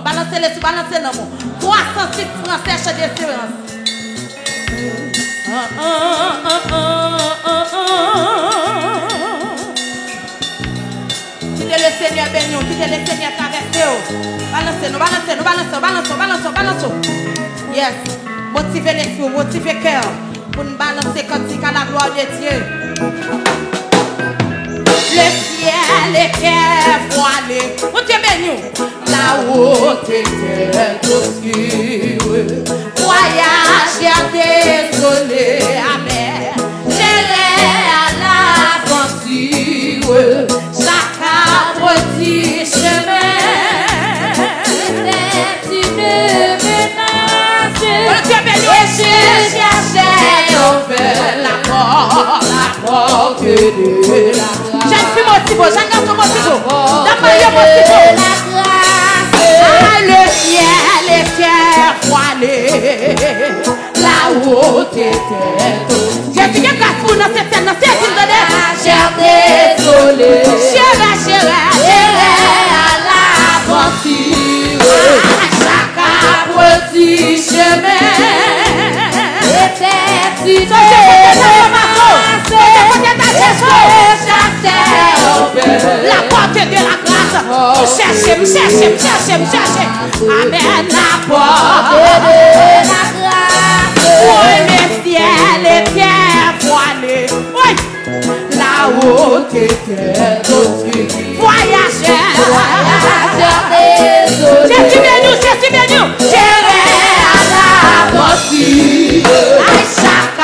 Balancez-les, balancez l'amour. 306 français, chef d'espérance. Quittez le Seigneur béni, quittez le Seigneur traversé. Balancez-nous, balancez-nous, balancez-nous, balancez-nous, balancez-nous, balancez-nous. Yes. Motivez l'esprit, motivez le cœur. Pour nous balancer comme à la gloire de Dieu. Le ciel était voilé. Mon Dieu béni. La haute était obscure. Voyage désolé, amen. J'irai à l'aventure. Chaque petit chemin. C'était une menace. Mon Dieu béni. Et je cherchais ouvert la porte de la grâce. J'aime plus motivo, j'aime tout motivo. D'après motivo. Ah, le ciel était voilé. La haute était. J'ai dit que Gaston dans cette scène, dans cette île, j'ai désolé. J'irai à l'aventure. Chaque petit chemin. Était une la porte de la grâce. Vous cherchez, vous cherchez, vous cherchez, vous cherchez. Amen. La porte de la grâce. Oui, le ciel était voilé. Oui. La haute était obscure. Voyageur désolé. C'est bien nous, c'est bien nous. J'irai à l'aventure. À chaque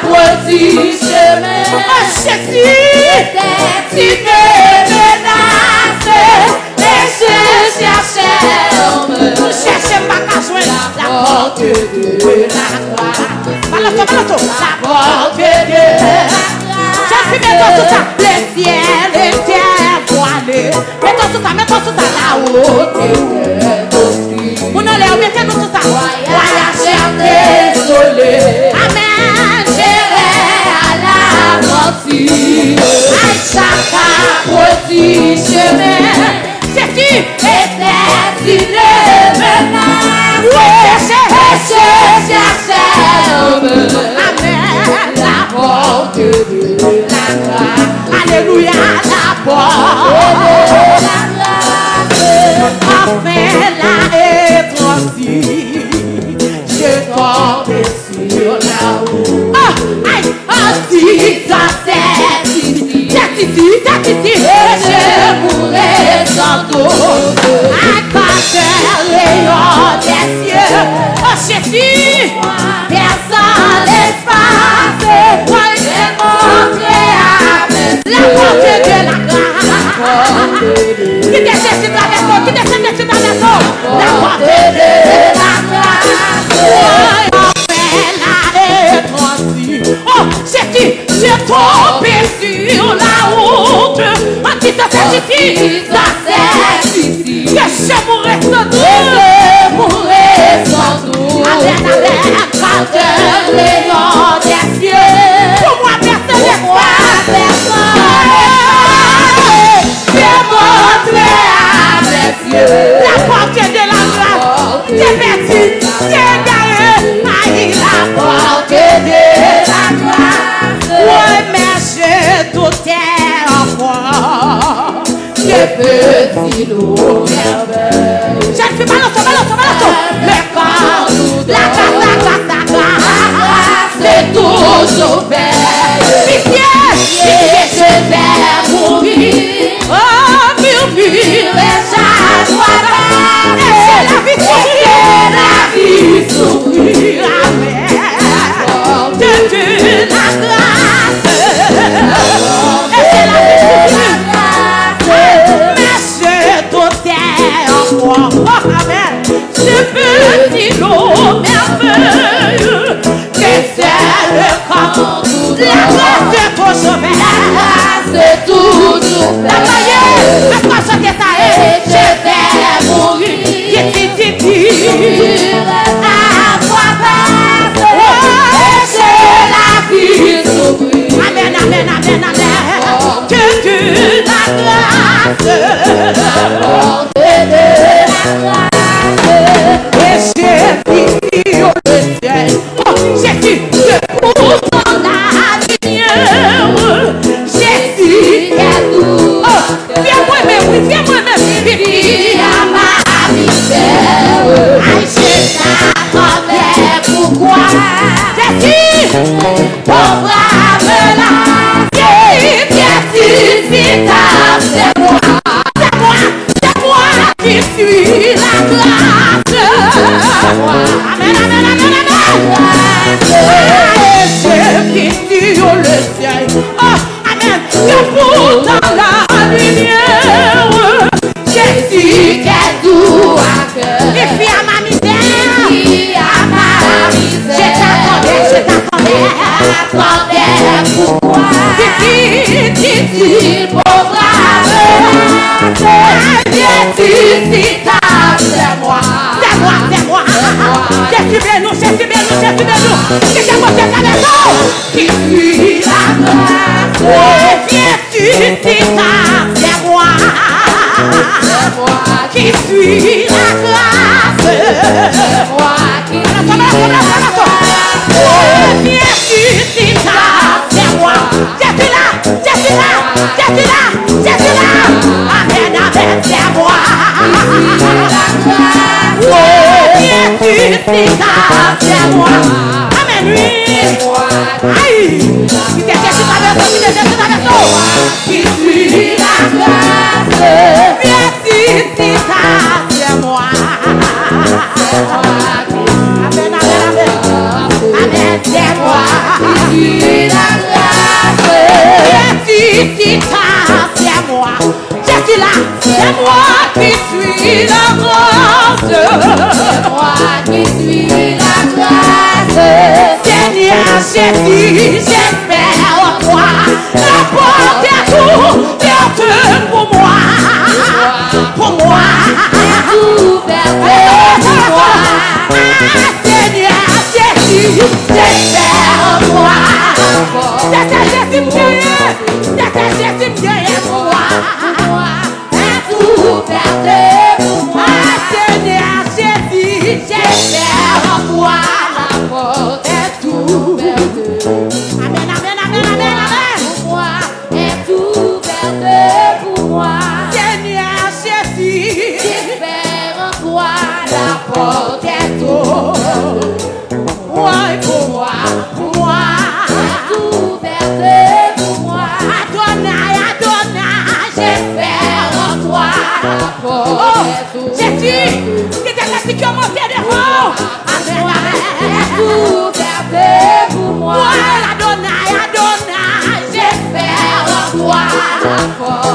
petit chemin. Oh, Jésus. C'était une menace. Et je cherchais. Vous cherchez pas qu'à joindre la porte de la grâce. Balance, la porte de la grâce. Je suis mettons tout ça. Le ciel était voilé. Mettons tout ça, mettons tout ça. La haute était obscure. Vous n'allez mettez nous tout ça. Voyageur désolé. Amen. J'irai à l'aventure. À chaque petit chemin. C'est-tu était une menace. Oui, je cherchais. Amen. La porte de la grâce. Alléluia. La porte de la grâce. Enfin la étrangie. Je tombe sur la route. Oh, aïe, oh, c'est ici, et je mourrai sans doute. À cause des rayons des cieux. Oh, Jésus, personne l'espace. Moi, j'ai montré à mes yeux la porte de la grâce. Qui descend sur la maison, qui descend sur la maison. La porte de la grâce. Oh, Jésus, je tombe sur la route. En disant c'est ici, que je mourrai sans doute. Je mourrai sans doute. Amen, amen. Quand un rayon des cieux. Pour moi, personne n'est j'ai montré à mes yeux la porte de la grâce. T'es perdu, t'es garé. Aïe, la porte de la grâce. Oui, mais je doutais encore. Que petit loup merveille. Je suis balançons. Le corps, la grâce, c'est toujours belle. Pitié, je vais mourir. Oh, murmure, ça doit c'est la vie souffrir. Amen. De la grâce. Et c'est la vie souffrir. Mais je doutais encore. Oh, amen. Ce petit lot merveilleux. Que c'est le corps. La grâce de ton chemin. ressuscita, c'est moi. C'est moi, c'est moi. Jésus bien nous, Jésus bien nous, Jésus bien nous. Qui t'aime au ciel, ta maison. Qui suis la grâce. Ressuscita, c'est moi. C'est moi. Qui suis la grâce. C'est moi. Qui suis la grâce. Ressuscita, c'est moi. Jésus là, Jésus là, Jésus là, Jésus là. Amen, amen, c'est moi. Ressuscita, c'est moi. Amen, oui. Aïe. Qui t'est Jésus ta maison, qui t'est Jésus ta maison. Qui suis la grâce. Ressuscita, c'est moi. Amen, amen, amen. Amen, c'est moi. Qui suis la grâce. Ressuscita, c'est moi. Jésus là, c'est moi qui suis la grâce. C'est moi qui suis la grâce. Seigneur Jésus, j'espère en toi. La porte est ouverte pour moi. Pour moi. Ouverte pour moi. Seigneur Jésus, j'espère en toi. C'est Jésus me guérit. C'est Jésus me guérit pour moi. Est ouverte pour moi. Seigneur Jésus, j'espère en toi. La porte est ouverte. Amen, amen, amen, amen, amen. Pour moi, est ouverte pour moi. Seigneur Jésus, j'espère en toi. La porte est ouverte. Ouais, pour moi, pour moi. Est ouverte pour moi. Adonai, Adonai, j'espère en toi. La porte est ouverte. Jésus, qui t'a fait que mon pied devant. Amen, amen. Est ouverte pour moi. Adonai, Adonai, j'espère en toi. La porte.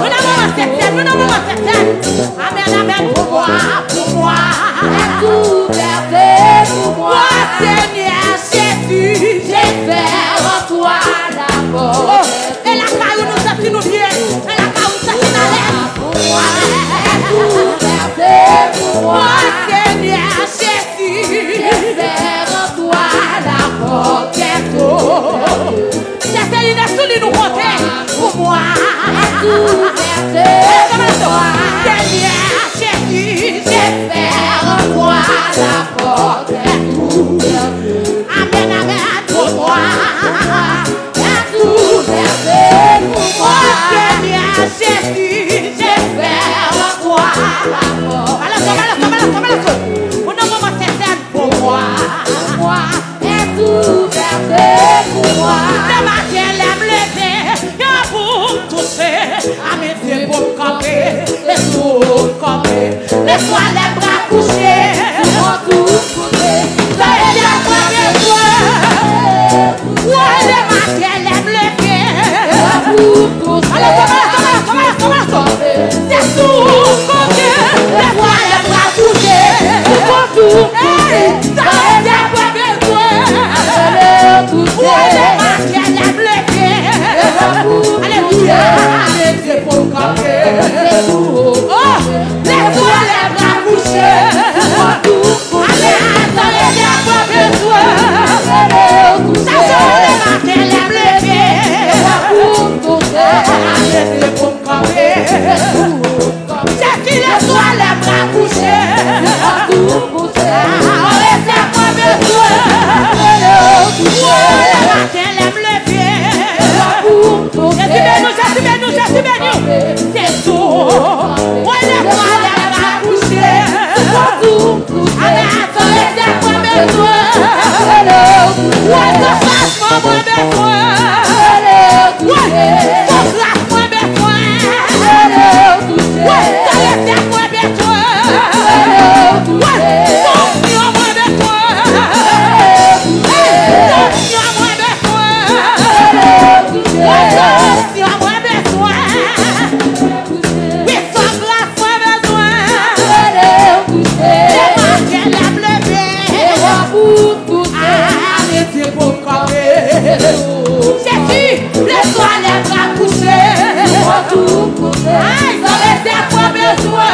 Nous n'avons pas cette scène. Amen, amen, pour moi, pour moi. Est ouverte pour moi. Seigneur Jésus, j'espère en toi. La porte. Et la caillou nous a fait nous bien. Et la caillou nous a fait nous l'air. Pour moi, est ouverte pour moi. Seigneur Jésus, j'espère en toi. La porte est ouverte. C'est une souli nous compter. Pour moi, est ouverte pour moi. Seigneur Jésus, j'espère en toi. La porte est ouverte. Amen, amen, pour moi. Est ouverte pour moi. Seigneur Jésus, j'espère en toi. La porte. Pour moi, est ouverte pour moi. Le matin, lève le pied, pour toucher à mes yeux pour me camper. Laisse-moi camper, laisse-moi les bras couchés. Pour tout coucher, ça est bien moi besoin. Ouais, le matin, lève le pied, pour toucher. Allez, comment laisse-moi camper, laisse-moi les bras couchés. Pour tout coucher, ça est bien moi besoin. Ouais, le matin, lève le pied. Alléluia, laissez pour camper. Oh, laisse-moi les bras couchés. Allez, attendez, il y a pas besoin. Ça sort le matin, lève le pied. Laissez pour camper. J'ai qui laisse-moi les bras couchés. Laissez-moi besoin. Le matin, lève le pied. Jésus bénis, c'est tout. Ouais, laisse-moi les bras couchés. Allez, attendez, laissez-moi besoin. Ouais, ton classement, moi besoin. Ouais, ton classement, besoin. Ouais, ton laissez-moi besoin. Ouais, ton pion, moi besoin. Ton pion, moi besoin. Ouais, ton pion, moi besoin. Oui, ton classe, moi besoin. Les marques, lève le pied. Arrêtez pour camper. Jésus, laisse-moi les bras couchés. Aïe, ça laisse-moi besoin.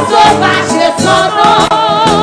Sauvage son nom.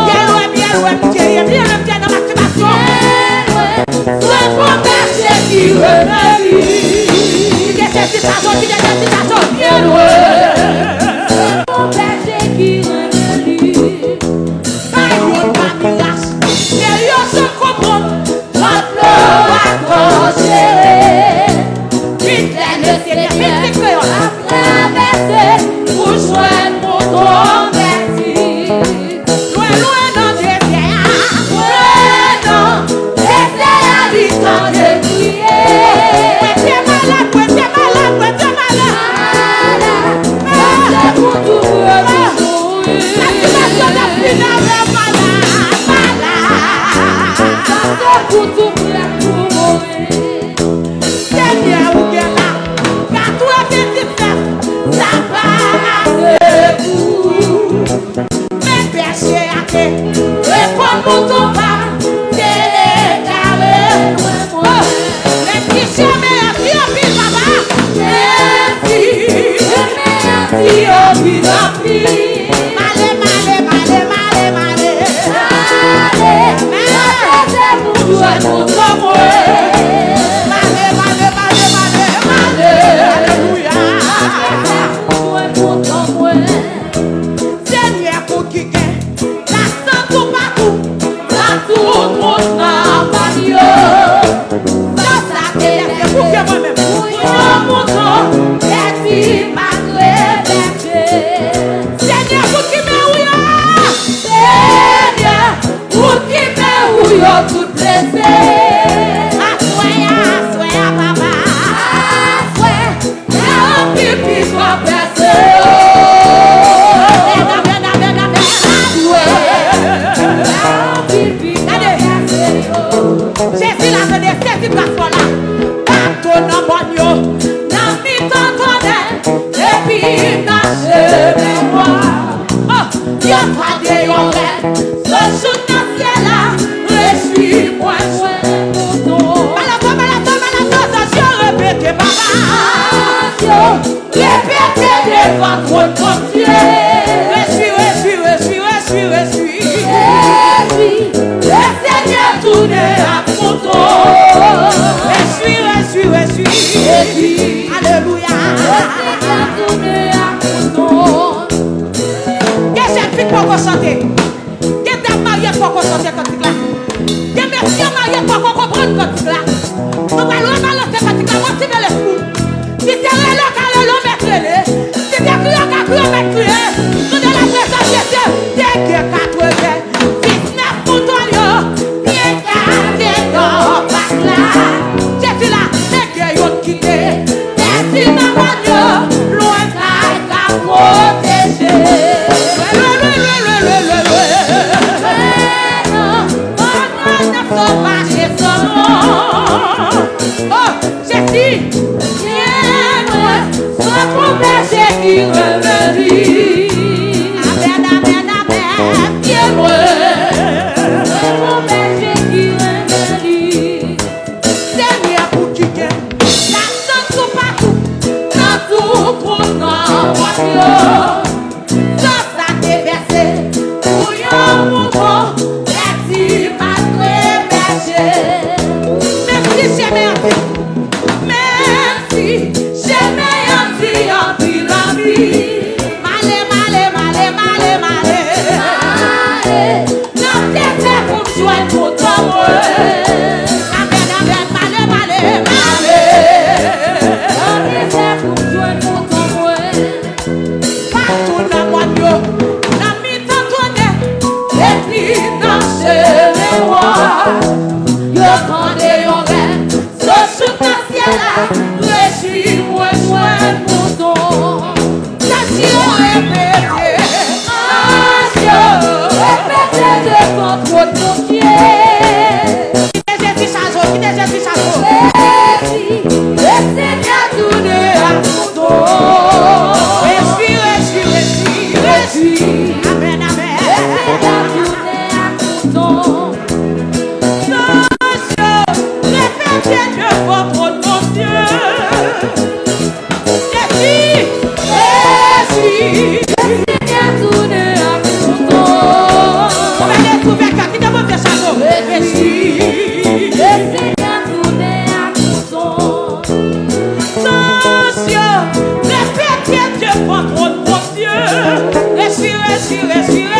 aurait, ce jour dans le ciel là, réjouis-moi, attention, répétez, papa. Répétez devant votre bon Dieu. Réjouis. Le Seigneur tourne à mon tour. Réjouis. Alléluia. Le Seigneur tourne à mon tour. Quelle jeune fille pour qu'on chanter? Quelle dame mariée pour qu'on chanter quand là? Quel monsieur marié pour qu'on comprenne quand là? Nous allons balancer quand là, motiver les fous. Si c'est là, quand l'on met les. Si c'est crié, quand l'on met crié. Nous de la présence de Dieu. Dès que 80, 19 pour toi, bien gardé dans pas là. Je suis là, dès que vous quittez. Merci maman, loin qu'à protéger. Oh, j'ai dit, viens-moi, sois mon berger qui revenit. Amen, viens-moi, sois mon berger qui revenit. Seigneur, pour qui gagne, la chance partout, dans tout pour nos royaumes. Sans ça déverser, pour yon mouton, merci malgré berger. Merci, j'ai envie la vie. Malé. Non, c'est pour joindre pour toi. Amen, malé. Non, c'est pour joindre pour toi. Partout dans moi, dans mes temps, et puis dans ce roi. Yo grandé, yo rêve, ce sous ta ciel là. Réjouis-moi, pour ton. Attention, répétez. Répétez devant votre Dieu. Qui désire chaseau. Le Seigneur tourne à mon dos. Réjouis. Amen. Le Seigneur tourne à mon dos. Répétez devant votre Dieu. Réjouis. Le Seigneur tourne à mon dos. On va les trouver qui devant tes chapeaux. Réjouis. Le Seigneur tourne à mon dos. Attention, répétez devant votre Dieu. Réjouis. Le Seigneur tourne à mon dos.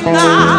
La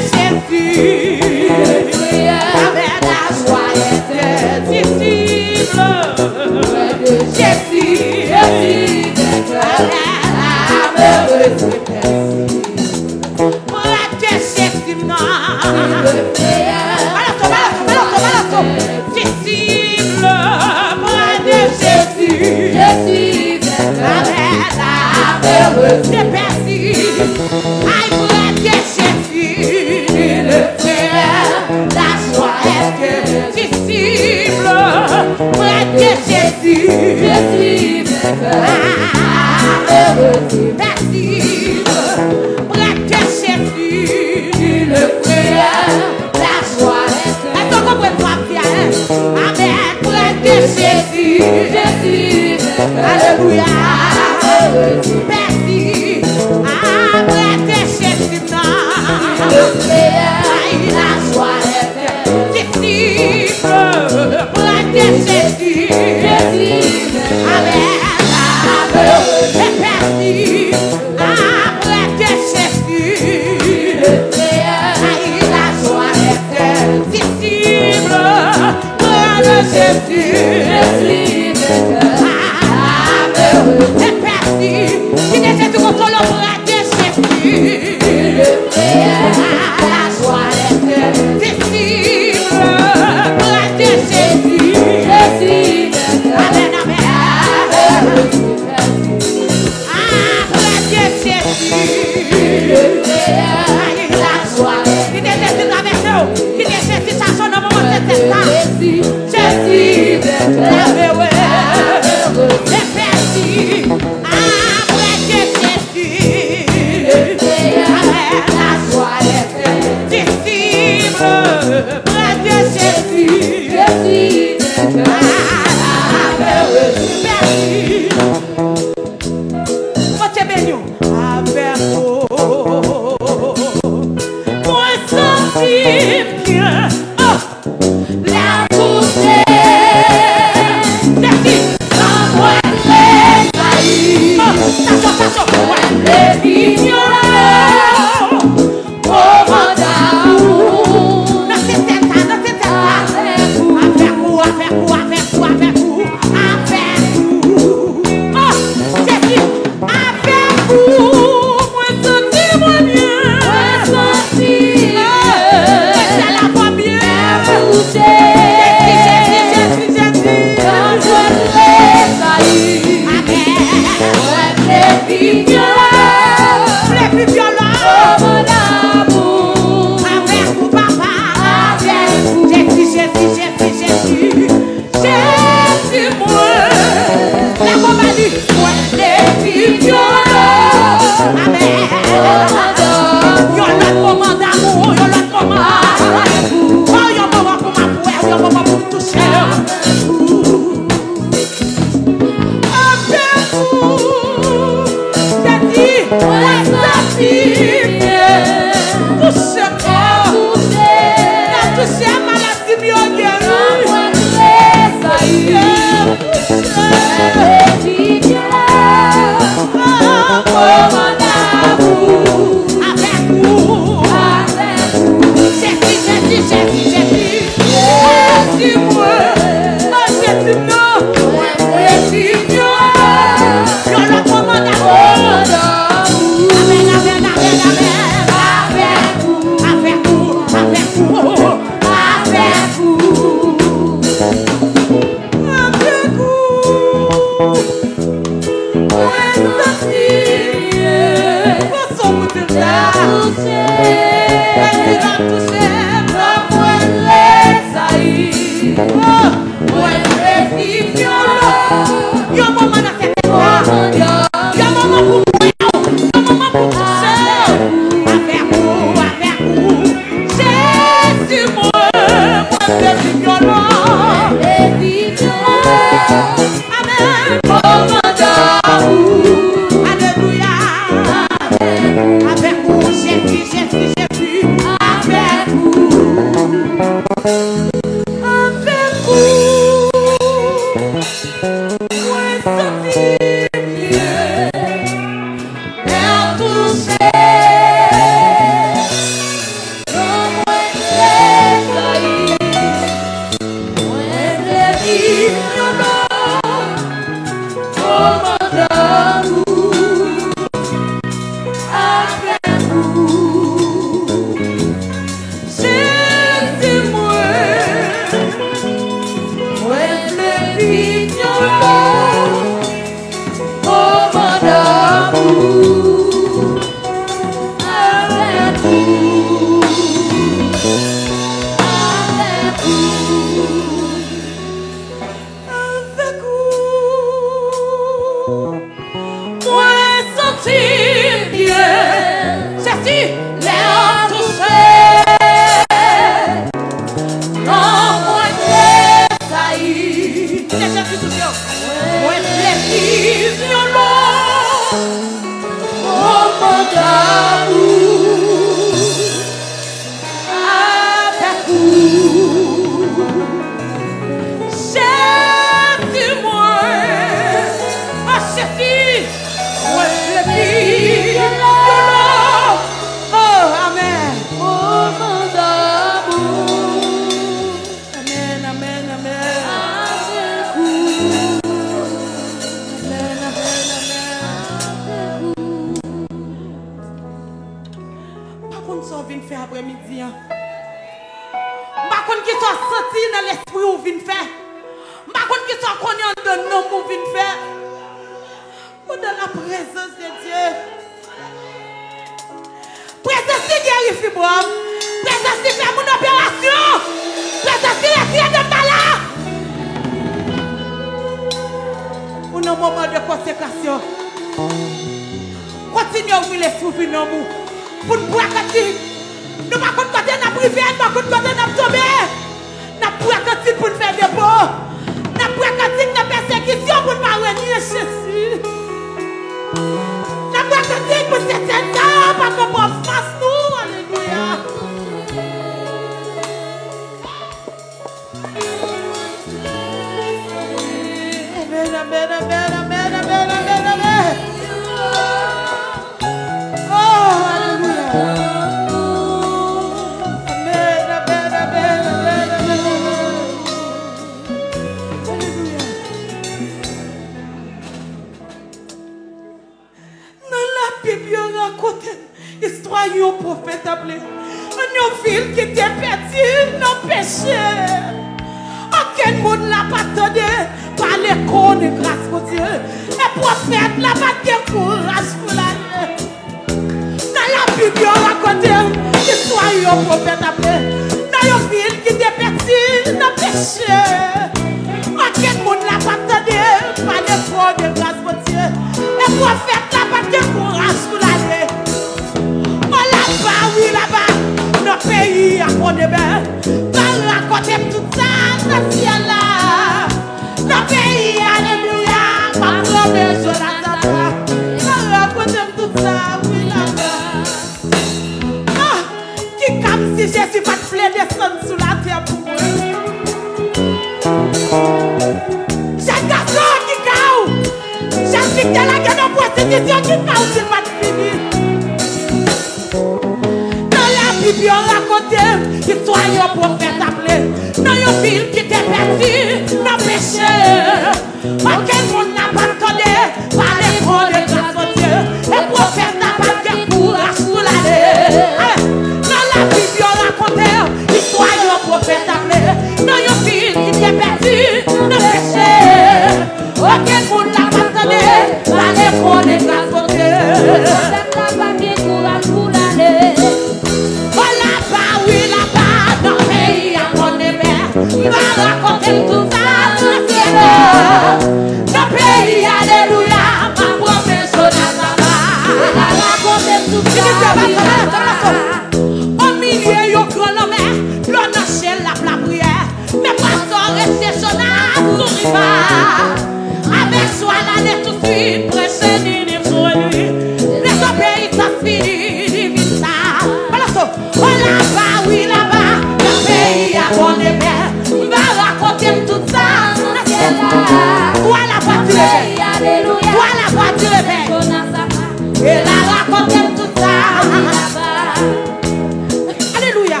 Alléluia.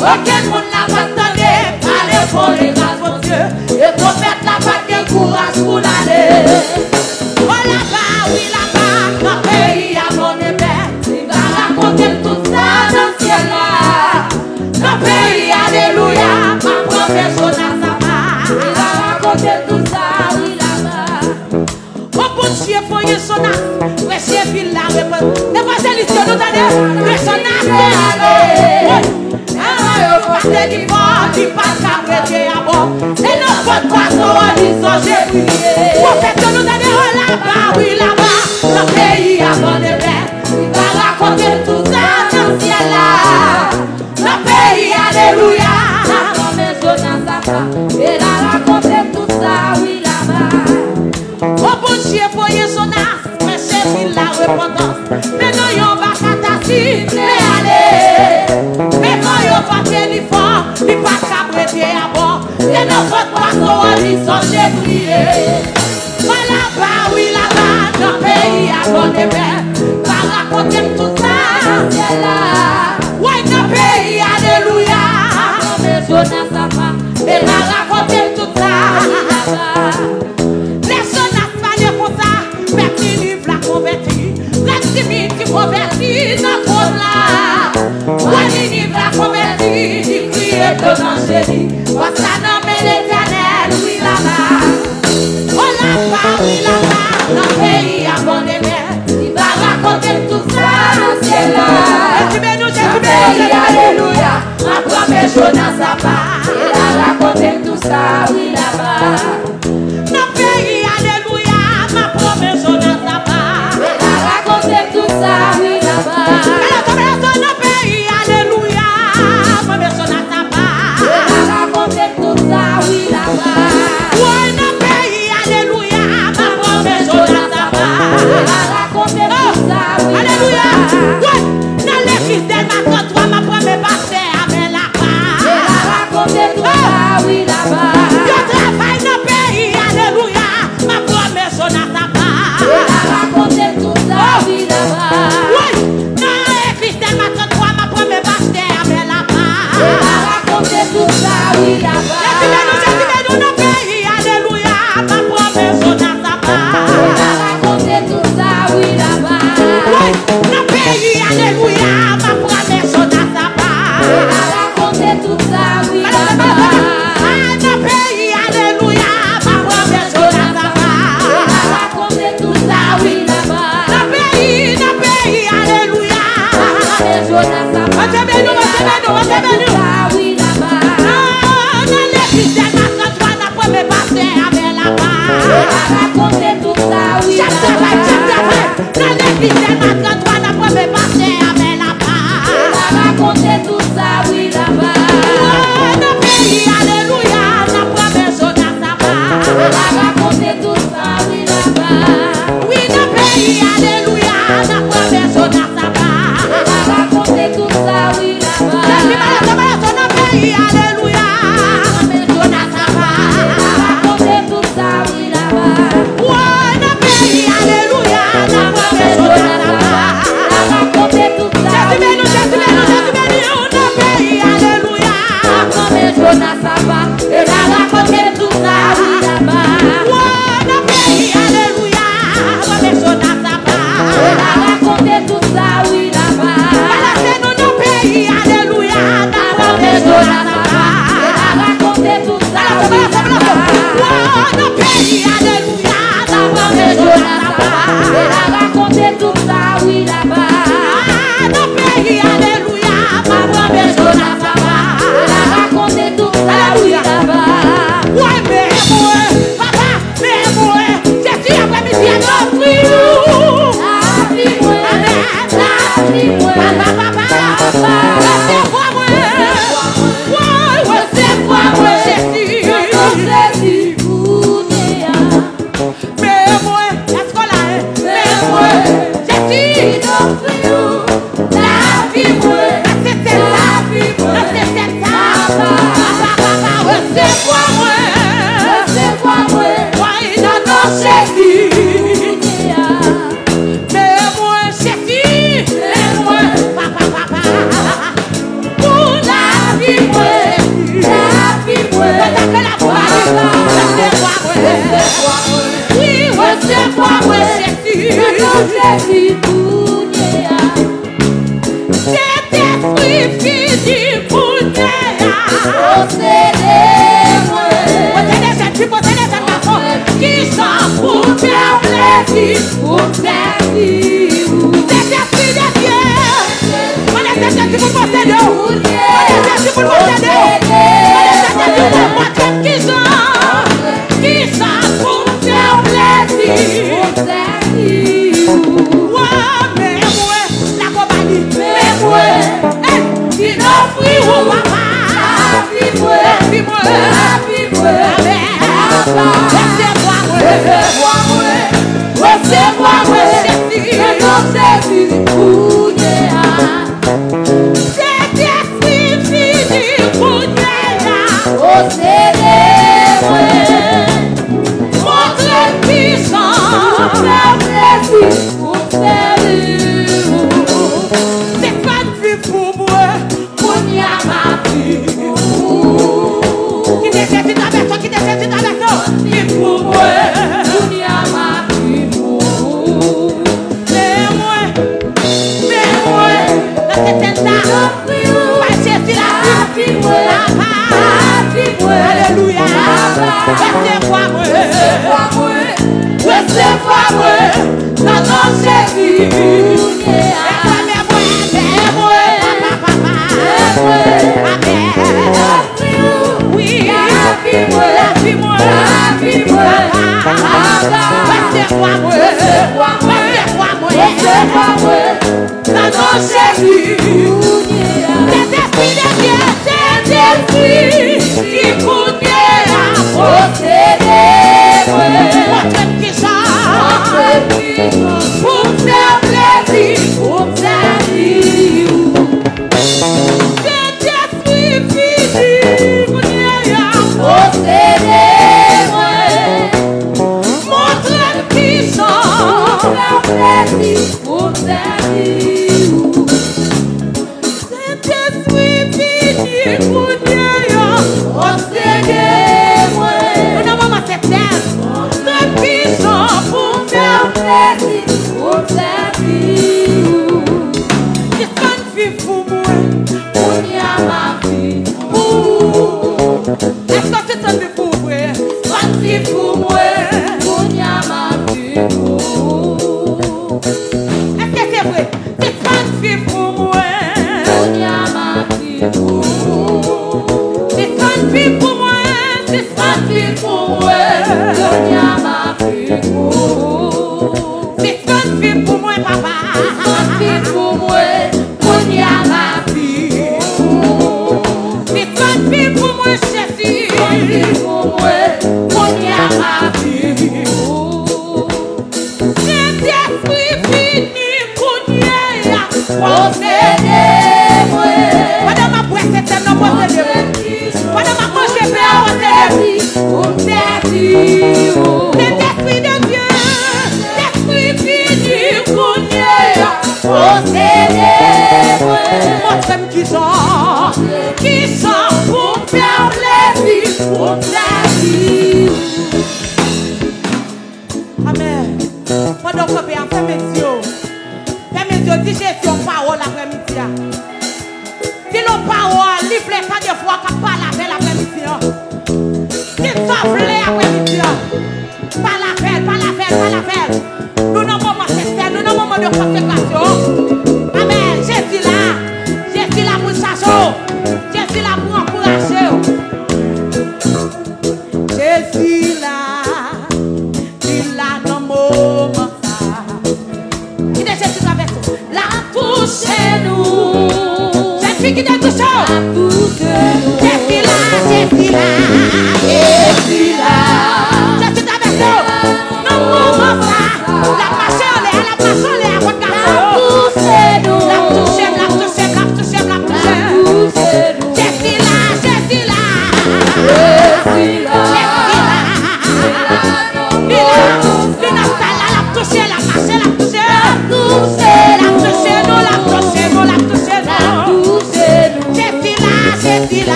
Aucun monde n'a pas entendu parler pour les grâces mon Dieu. Et prophète n'a pas de courage pour l'aller. Oh là-bas, oui là-bas, notre pays a mon épée. Il va raconter tout ça dans le ciel là. Notre pays, alléluia, ma promesse on a sa part. Il va raconter tout ça, oui là-bas. Oh bon Dieu, foyer son âme. Ouais, chef, il l'a répondu. Demoiselle, ici, nous donnons le son âme. C'est du fort, du pas qu'à prêter à bord. Et nos potes poissons, ils sont gébriés. Prophète, nous donnons là-bas, oui là-bas. Le pays a bon épée. Il va raconter tout ça dans le ciel là. Le pays, alléluia. La maison dans sa part. Il a raconté tout ça, oui là-bas. Oh bon Dieu, voyez son âme. Mais c'est qu'il la repentance. Mais non, y'en va catastrophe, mais allez. Mais non, y'en va téléphone. Il pas qu'à prêter à bord. Et nos potes poissons, ils sont gébriés. Là-bas, oui là-bas, notre pays a bon épée. Va raconter tout ça, c'est là. Ouais, notre pays, alléluia. La maison dans sa part. Et va raconter tout ça, là-bas. Les jeunes n'ont pas de pour ça. Mais qui livre la convertie. La timide convertie dans le là. Ouais, qui livre la convertie. Il crie de l'angélie. Parce que nommé l'éternel, oui là-bas. Oh là-bas, oui là-bas. Notre pays a bon épée. Il va raconter tout ça, c'est là. Alléluia, ma promesse dans sa part. Il a raconté tout ça, oui là-bas. Notre pays, alléluia, ma promesse dans sa part. Il a raconté tout ça, oui là-bas. Notre pays, alléluia, ma promesse dans sa part. Il a raconté tout ça, oui là-bas. Ouais, notre pays, alléluia, ma promesse dans sa part. Il a raconté tout ça, oui alléluia. Ouais, dans l'église de ma toi, ma première passée avec la part. Il a raconté tout ça, oui là-bas. Je travaille dans le pays, alléluia, ma promesse on a ta part. Il a raconté tout ça, oui là-bas. Oui, dans l'église de ma toi, ma première passée avec la part. Il a raconté tout ça, oui là-bas. Je dans le pays, alléluia, ma promesse on a ta part. Il a raconté tout ça, oui là-bas. Oui, dans le pays, alléluia, ma promesse on a ta part. Il a raconté tout ça, oui là-bas. Dans le pays, alléluia, ma promesse on a ta part. Il a raconté tout ça, oui là-bas. Dans le pays, alléluia, ma promesse on a ta part. On te bénit, oui là-bas. Dans l'église de ma toi, la première passée avec la part. Il a raconté tout ça, oui là-bas. Dans l'église de ma toi, la première passée avec la part. Il a raconté tout ça, oui là-bas. Dans le pays, alléluia, la promesse on a sa part. Il a raconté tout ça, oui là-bas. Oui, dans le pays, alléluia, la promesse on a sa part. Il a raconté tout ça, oui là-bas. Dans le pays, alléluia, la promesse on a sa part. Il a raconté tout ça, oui là-bas. Ouais, dans le pays, alléluia, la promesse on a sa part.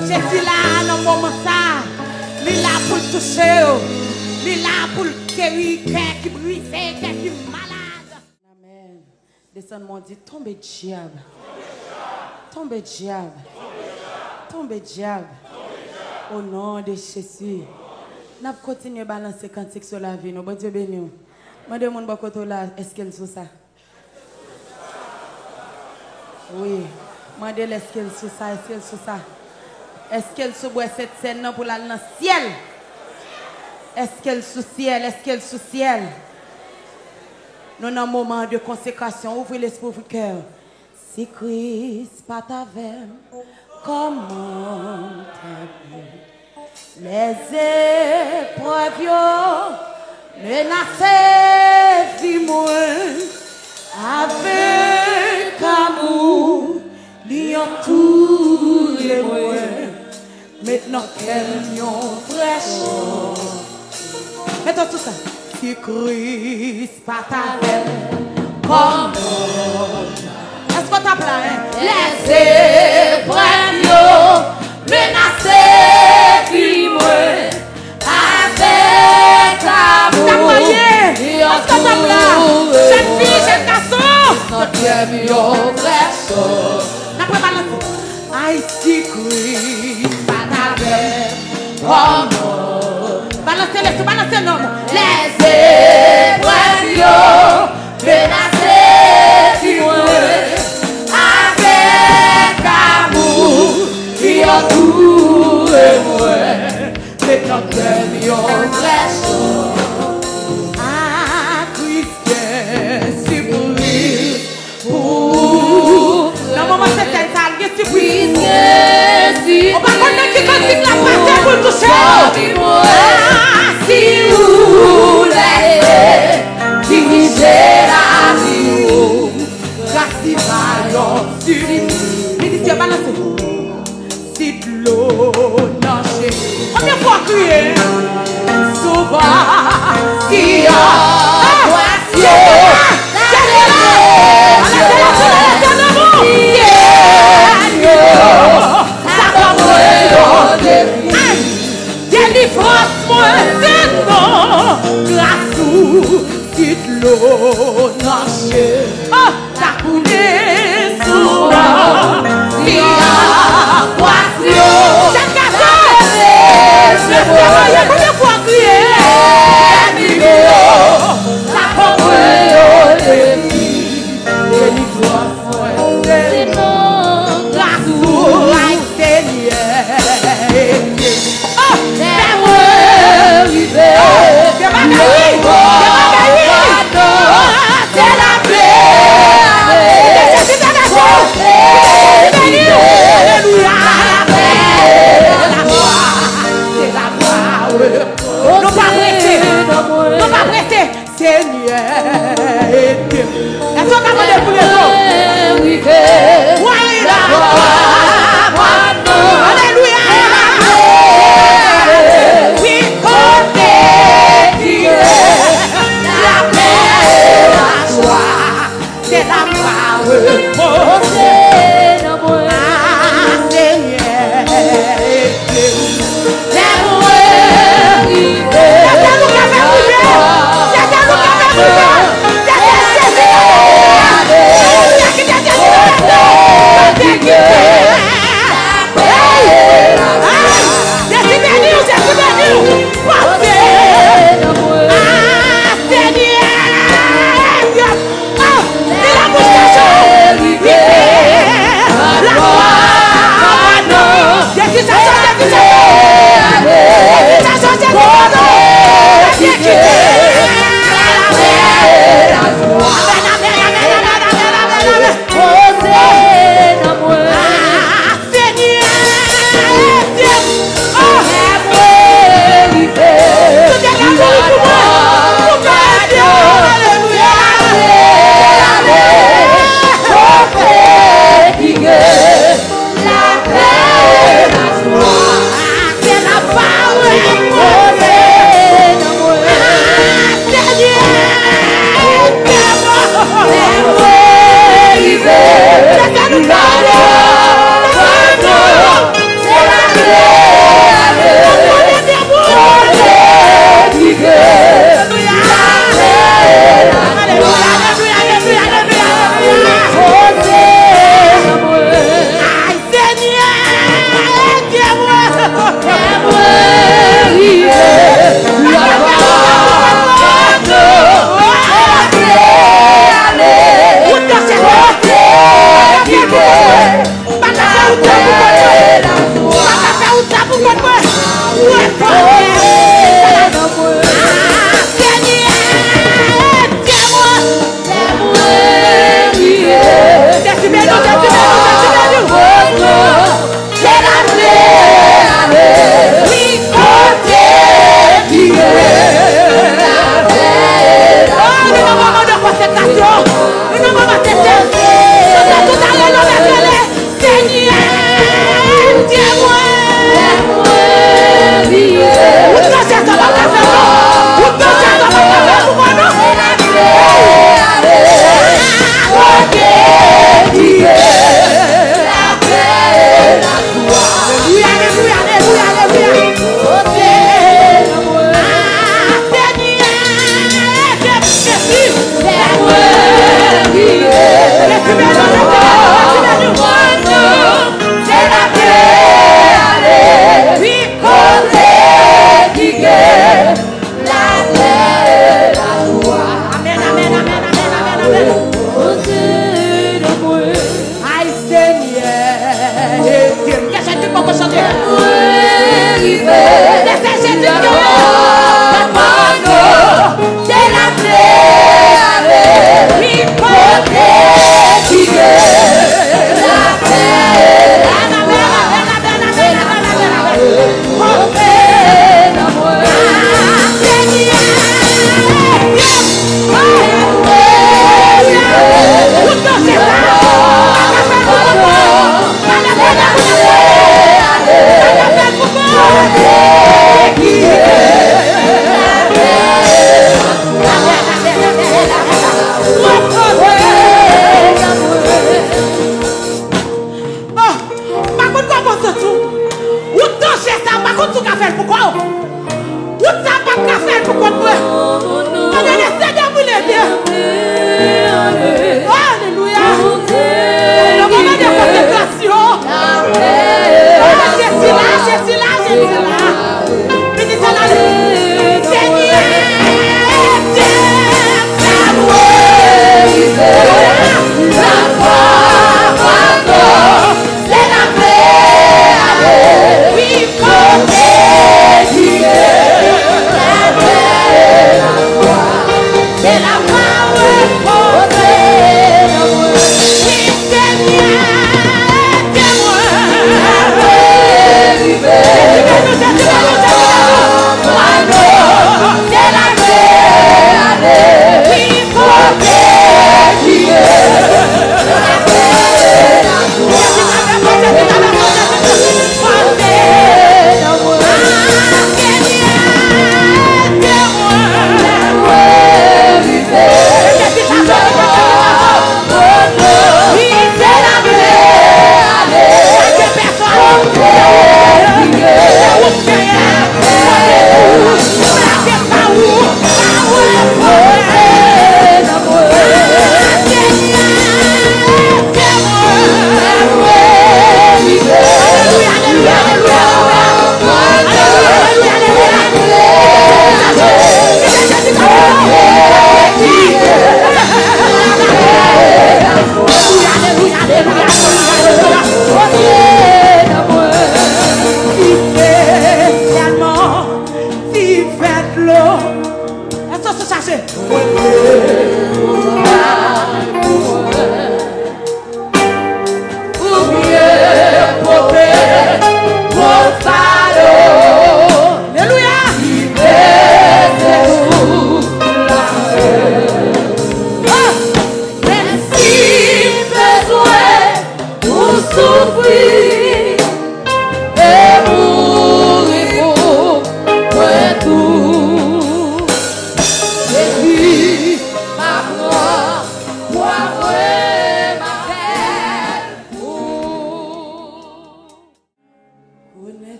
Jésus là, dans le moment ça, il est là pour le toucher. Il est là pour le guérir, cœur qui brise, cœur qui est malade. Amen. Descends-moi, dit, tombe diable. Tombe diable. Tombe diable. Au nom de Jésus. Nous continuons à balancer cantique sur la vie. Bon Dieu béni. Je demande à côté là, est-ce qu'elle sous ça? Oui. Je demande est-ce qu'elle sous ça? Est-ce qu'elle sous ça? Est-ce qu'elle sous cette scène pour aller dans le ciel? Est-ce qu'elle sous ciel? Est-ce qu'elle sous ciel? Nous avons un moment de consécration. Ouvrez l'esprit, ouvrez le cœur. Si Christ pas t'avait, comment t'as les épreuves menacées, dis-moi, avec amour, liant tous les mois. Maintenant qu'elle y a fraîche. Mettons tout ça. Si Christ pas t'avait, comment est-ce qu'on t'a plaint? Les épreuves menacées, dis-moi, avec amour. T'as croyé? Est-ce qu'on t'a plaint? Jeune fille, jeune garçon. Notre camion fraîche. N'a pas balancé. I see Christ pas t'avait, comment balancez le nom. Les épreuves menacées, dis-moi, avec amour, qui entoure moi, maintenant que m'y fraîche. Ah, Christ, surprise pour. Non, maman, c'est ça, surprise. On va connaître qui continue la passer pour le toucher. Si vous laissez diriger la vie, grâce à l'homme, ministère balancé. Si de l'eau nage, combien fois crier? Souvent, si à poisson, délivrance-moi, c'est non, grâce ou si de l'eau nage, ta coulée souvent, si à poisson, chaque garçon, je fais combien fois crier, la pompe de vie, délivrance-moi, c'est non, grâce ou Seigneur. C'est la paix.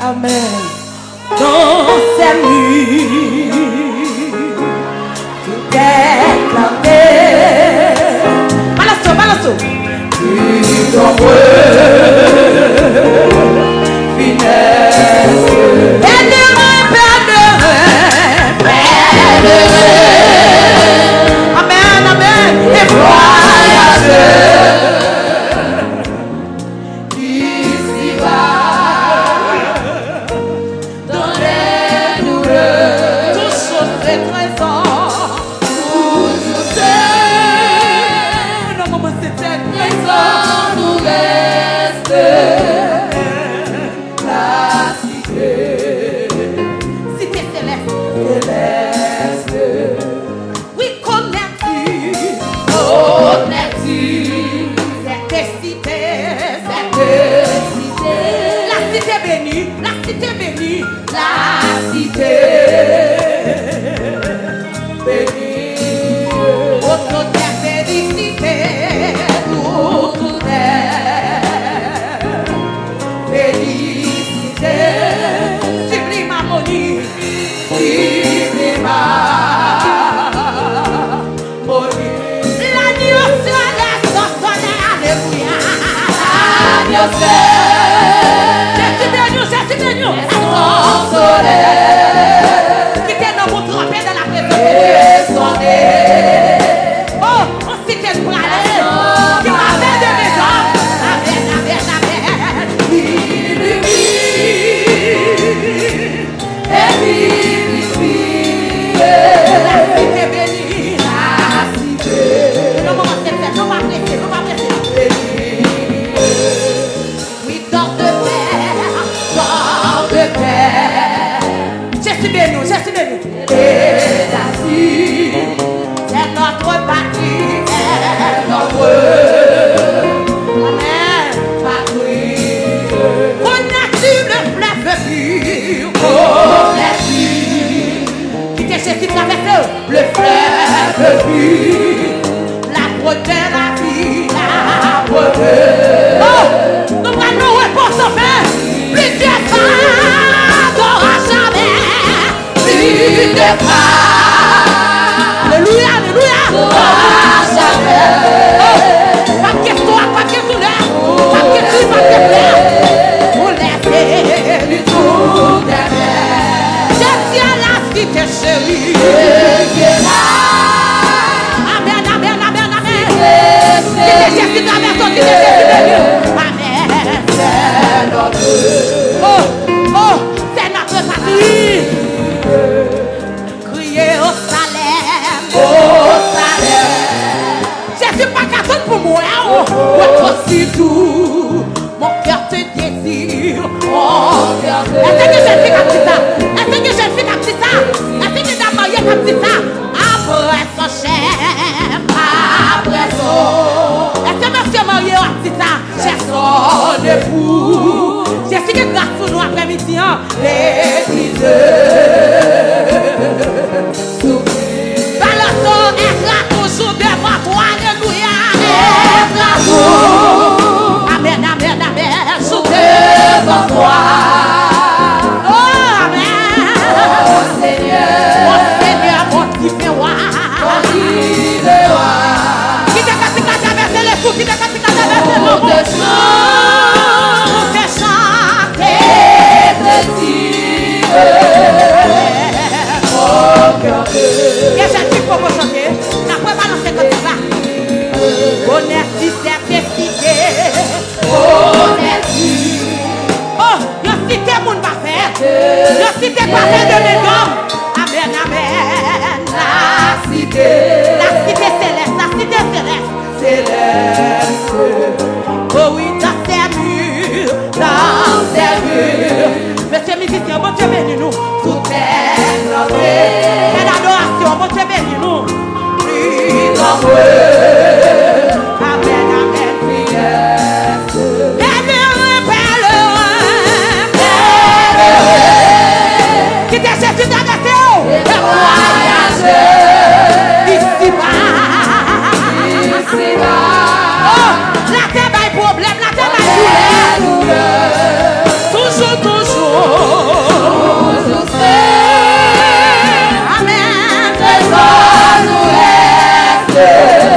Amen. Dans ces nuits, tout est clamé. Balasso. Tu t'envoies, finesse. la cité. Béni, votre terre félicité, toute terre. Félicité, sublime harmonie, sublime harmonie. L'agneau solaire, son soleil, alléluia. L'agneau Jésus béni, son soleil. Qui était dans votre trempé dans la présence de Dieu. Oh, on s'était bralé, qui m'a fait de mes hommes. Amen, amen, amen. Illumine et vivifie. La cité bénie, la cité. Non, maman, c'est fait, non, pas pressé, non, pas pressé. Oui, dans de paix. Jésus béni, Jésus béni. Et assis, c'est notre patrie, c'est notre amen, patrie. Connais-tu le fleuve pur? Connais-tu qui t'est Jésus traversé le fleuve pur? L'arbre de la vie, l'arbre de. Oh, nous allons reposer en paix. Plus de n'aura jamais plus de pas. Alléluia, alléluia. N'aura jamais. Pas de question, pas de douleur, pas de question, pas de pleurs. Pour laisser du tout derrière. Je tiens la cité chérie. Je tiens là. Amen, amen, amen, amen. Qui est Jésus traversant, qui est Jésus béni. Amen. C'est notre. Oh, c'est notre patrie. Criez au Salem, Jésus pas qu'à pour moi. Aussi tout, mon cœur te désire. Mon cœur te désire. Est-ce que je fais comme ça? Est-ce que je fais comme ça? Est-ce que je marié comme ça? Après son chef, après son. Est-ce que monsieur marié comme ça? Cher son époux. Jésus qui grâce pour nous après-midi, l'église. Balançons, être toujours devant toi, alléluia. Être toujours. Amen, amen, amen. Toujours devant toi. Oh, amen. Oh, Seigneur, mon petit roi. Mon petit roi. Qui t'a cassé quand t'as versé les fous, qui t'a cassé quand t'as versé les fous. Et j'ai dit pour vous chanter, n'a pas balancé comme ça. Honnêteté, certifié. Honnêteté. Oh, je cité mon parfait. Je cité parfait de mes hommes. Amen, amen. La cité céleste, la cité céleste. Céleste. Oh oui, dans ces murs, dans ces murs. Monsieur musicien, bon Dieu bénis nous. Tout est nommé. Quelle adoration, bon Dieu bénis nous. Plus nombreux. Amen, amen, prière. Qui t'est Jésus traversé? Le voyageur. Ici bas. Oh, la terre a un problème, la terre a un douleur. Toujours, toujours. Toujours c'est. Amen. Trésor nous reste.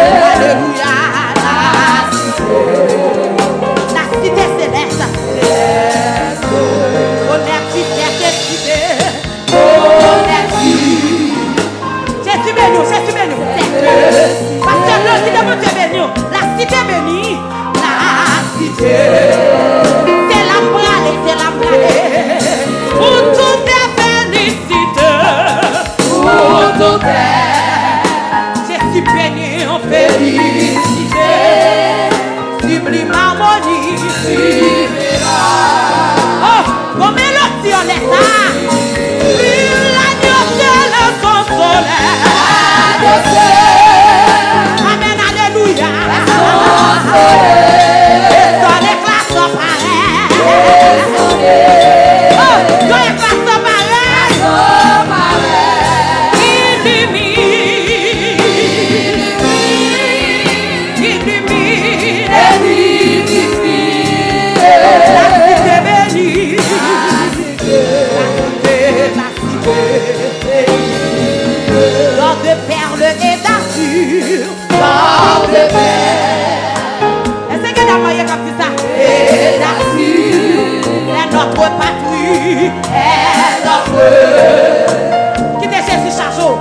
Qui t'es Jésus chargeau?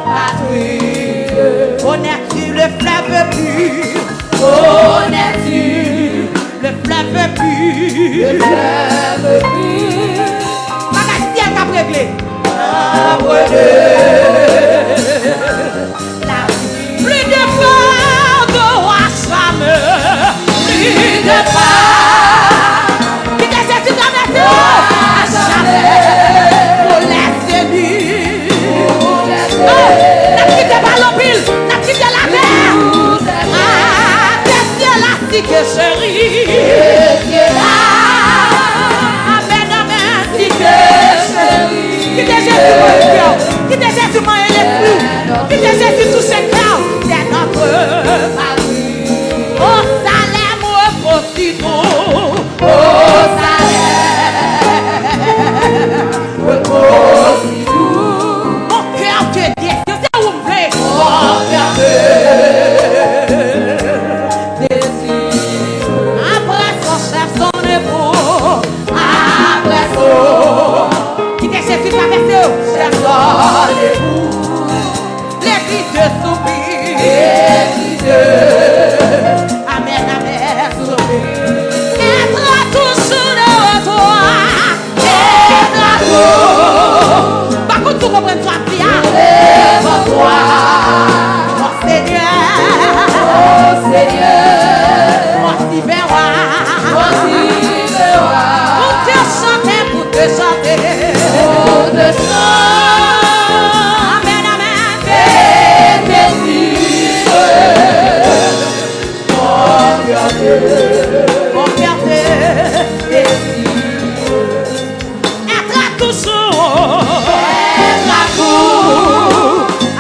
Connais-tu le fleuve pur? Connais-tu le fleuve pur? Le fleuve pur. Magasin qu'a réglé. Plus de peur de roi fameux. Plus de peur. Qui t'es Jésus dans la terre? Pour les séduire. N'a quitté pas l'empile, n'a quitté la mer. Dessus la cité chérie. Amen, amen, cité chérie. Qui t'es Jésus mon cœur? Qui t'es Jésus mon électrique? Qui t'es Jésus tout ce cœur? C'est notre famille. Au salaire, moi, possible. Au salaire. Mon cœur te dit, c'est où me plaît. Mon cœur te désire. Après son chef, son époux. Après son. Qui t'es Jésus traversé? Chef son époux. L'église de soupir. L'église de. Amen, amen, soupir. Être toujours de toi. Par contre, tu comprends toi, prière. Devant toi, mon Seigneur, mon Seigneur, pour te chanter, pour te chanter, pour te chanter. Amen, amen. Mon cœur te désire. Être toujours.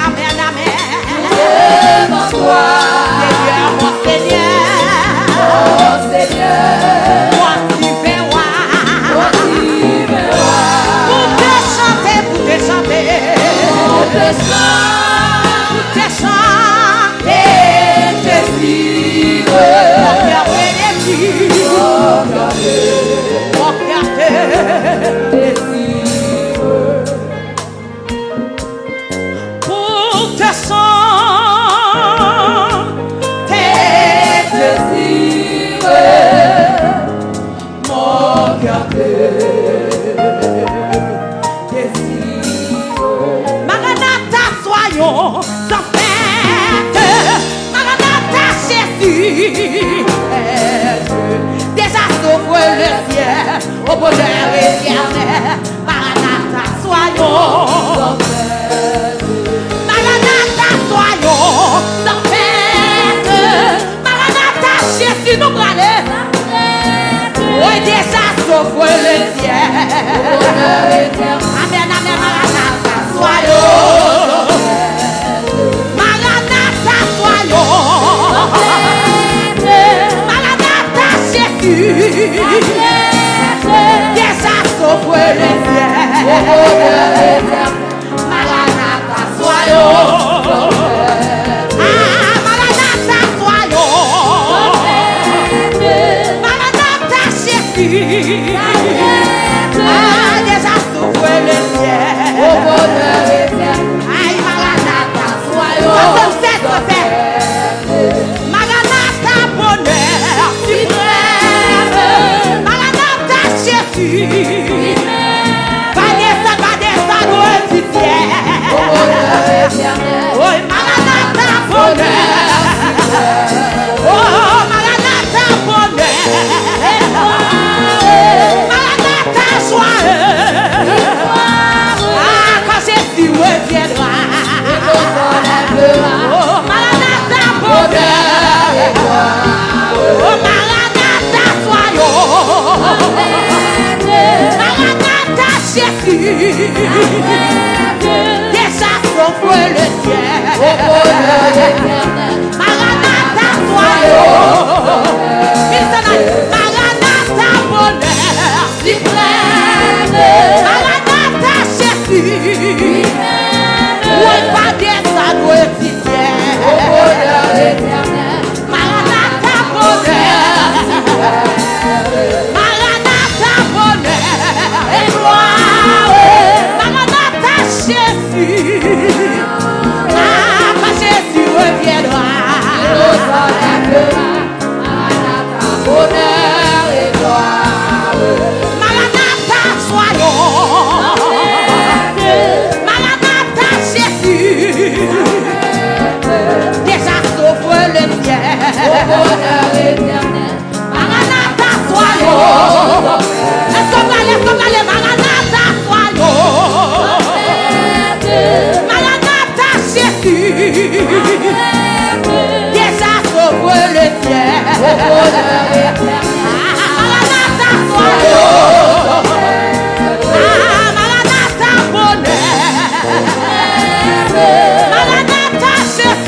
Amen, amen. Devant toi, Seigneur, mon Seigneur, moi tu verras. Pour te chanter, pour te chanter, pour te chanter, désire. Mon cœur te désire. Mon cœur te désire. Pour te chanter, désire. Mon cœur te désire. Maranatha, soyons en fête. Maranatha, Jésus. Déjà s'ouvre le ciel au bonheur éternel. Maranatha, soyons en fête. Maranatha, soyons en fête. Maranatha, Jésus nous bralait. Oui, déjà s'ouvre le ciel. Amen, amen, Maranatha, soyons. Maranatha, soyons. Maranatha, Jésus. Déjà s'ouvre le ciel. Maranatha, soyons. Maranatha, soyons. Maranatha, Jésus. Déjà s'ouvre le ciel. Aïe, Maranatha, soyons. Maranatha, bonheur suprême. Maranatha, Jésus. Va descendre du ciel. Oh, Maranatha, bonheur. Oh, Maranatha, bonheur. Maranatha, joie. Quand Jésus reviendra. Oh, Maranatha, bonheur. Oh, Maranatha, soyons. Maranatha, Jésus. Déjà s'ouvre le ciel. Maranatha, soyons. Maranatha, bonheur suprême. Maranatha, Jésus. Oui, pas descendre du ciel. Maranatha, bonheur. Maranatha, bonheur et gloire. Maranatha,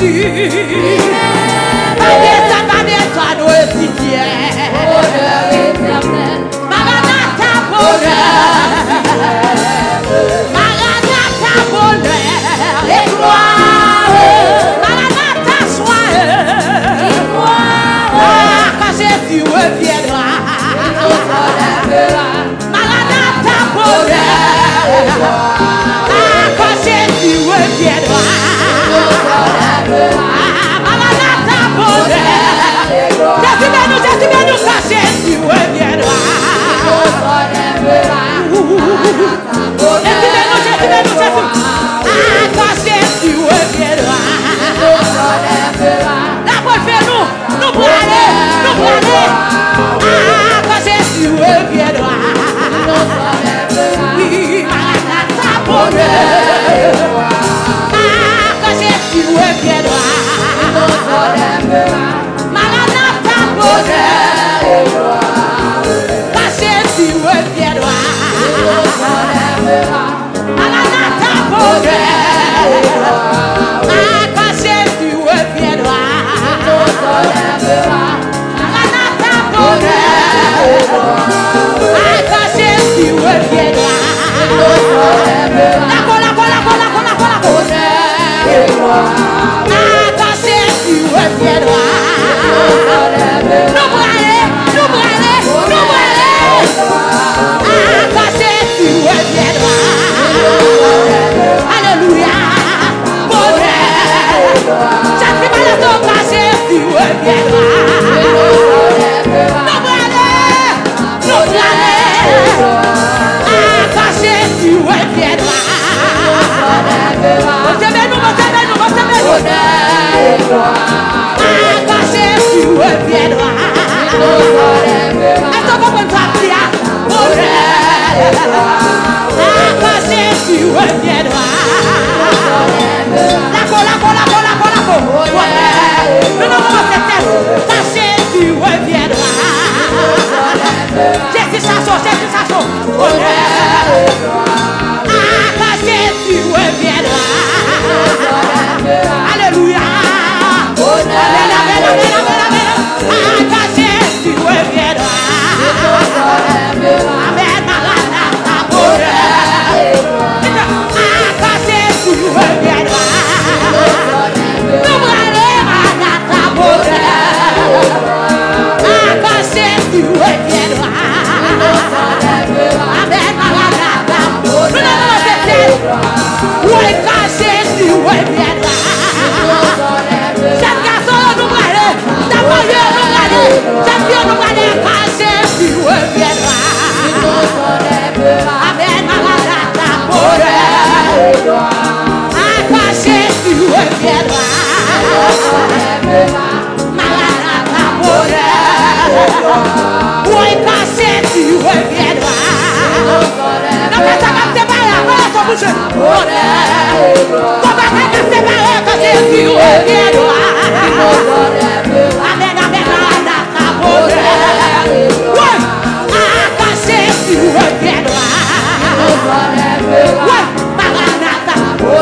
Jésus. Maranatha, nous étudions. Bonheur éternel. Maranatha, bonheur. Maranatha, bonheur et gloire. Maranatha, soin et gloire. Quand Jésus reviendra, Maranatha, bonheur. Quand Jésus reviendra, Maranatha, bonheur. Jésus bénis, quand Jésus reviendra. Jésus bénis, quand Jésus reviendra. La bonne fait nous pour aller. Quand Jésus reviendra. Oui, Maranatha, bonheur. Quand Jésus reviendra. Maranatha, bonheur. Quand Jésus reviendra. Maranatha, bonheur. Quand Jésus reviendra. Maranatha, bonheur. Quand Jésus reviendra. La bonheur. Quand Jésus reviendra. Nous brûler. Quand Jésus reviendra. Alléluia. Bonheur. J'attends pas le temps quand Jésus reviendra. Nous brûler. Quand Jésus reviendra. Quand Jésus reviendra. Est-ce qu'on peut sortir? Quand Jésus reviendra. Quand Jésus reviendra. Jésus s'assoit. Quand Jésus reviendra. Alléluia. Quand Jésus reviendra. Amen. Maranatha, bonheur. Quand Jésus reviendra. Nous brûler, Maranatha, bonheur. Quand Jésus reviendra. Amen. Maranatha, bonheur. Oui, quand Jésus reviendra. Chaque garçon nous brûler. D'abord, nous brûler. Chaque fille nous brûler. Quand Jésus reviendra. Amen. Maranatha, bonheur. Quand Jésus reviendra. Maranatha, bonheur. Oui, quand Jésus reviendra. Non, mais ça va se séparer. Voilà son bouche. Bonheur. Comment ça va se séparer quand Jésus reviendra. Amen, Maranatha, bonheur. Oui, quand Jésus reviendra. Oui, Maranatha.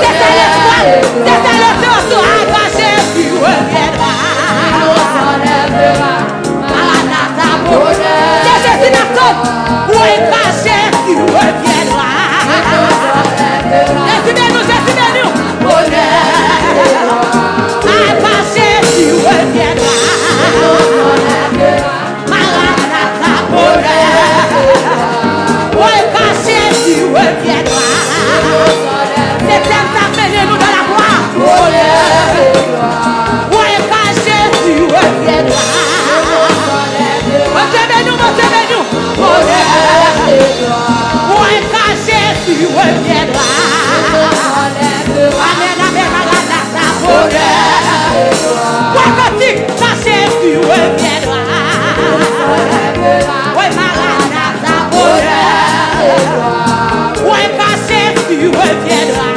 C'est l'espoir. Quand Jésus reviendra. Maranatha, bonheur. C'est Jésus n'attend. Oui, quand Jésus reviendra. Jésus bénis. Bonheur. Quand Jésus reviendra. Maranatha, bonheur. Oui, quand Jésus reviendra. C'est nous dans la gloire. Bonheur. Oui, quand Jésus reviendra. Montez-nous. Bonheur. Oui, quand Jésus reviendra. Amen, Maranatha, bonheur. Oui, quand Jésus reviendra. Oui, Maranatha, bonheur. Oui, quand Jésus reviendra.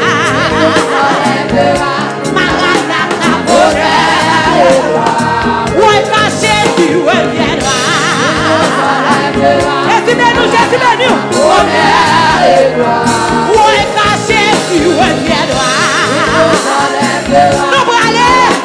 Maranatha, bonheur. Oui, quand Jésus reviendra. Jésus bénis. Bonheur. Oui, quand Jésus reviendra. Nous allons.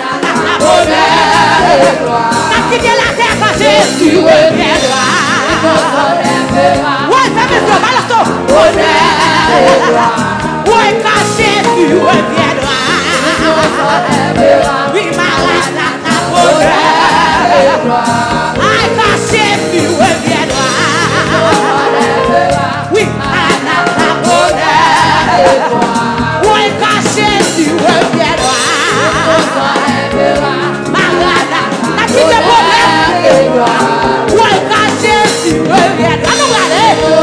Oui, quand Jésus reviendra. Maranatha. N'a plus de problème. Oui, quand Jésus reviendra. Nous regardons.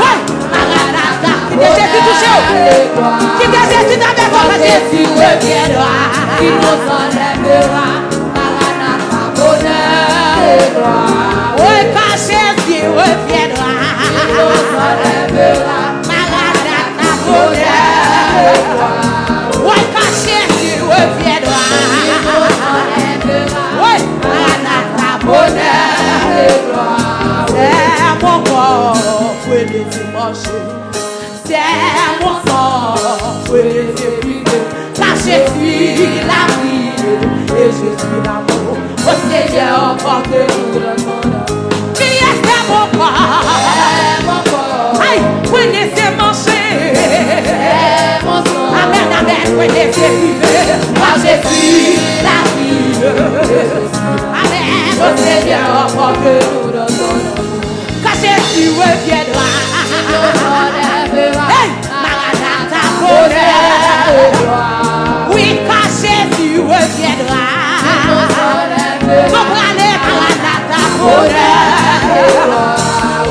Oui, Maranatha. Qui t'a Jésus touché? Qui t'a Jésus dans mes corps? Jésus reviendra. Il nous enlèvera. Maranatha, bonheur et gloire. Oui, quand Jésus reviendra. Il nous enlèvera. Maranatha, bonheur et gloire. Oui, quand Jésus reviendra. Il nous enlèvera. Oui, Maranatha, bonheur et gloire. C'est mon corps pour les dimanches. C'est mon sang pour les évider. Car je suis la vie et je suis l'amour. Au Seigneur, porte-nous le monde. Qui est mon corps? Mon corps. Aïe, prenez ces manches. Mon sang. Amen, amen, prenez ces vivres. Car je suis la vie. Amen. Au Seigneur, porte-nous le monde. Car Jésus reviendra. Hey, Maranatha, bonheur. Oui, quand Jésus reviendra. Comprenez, Maranatha, bonheur.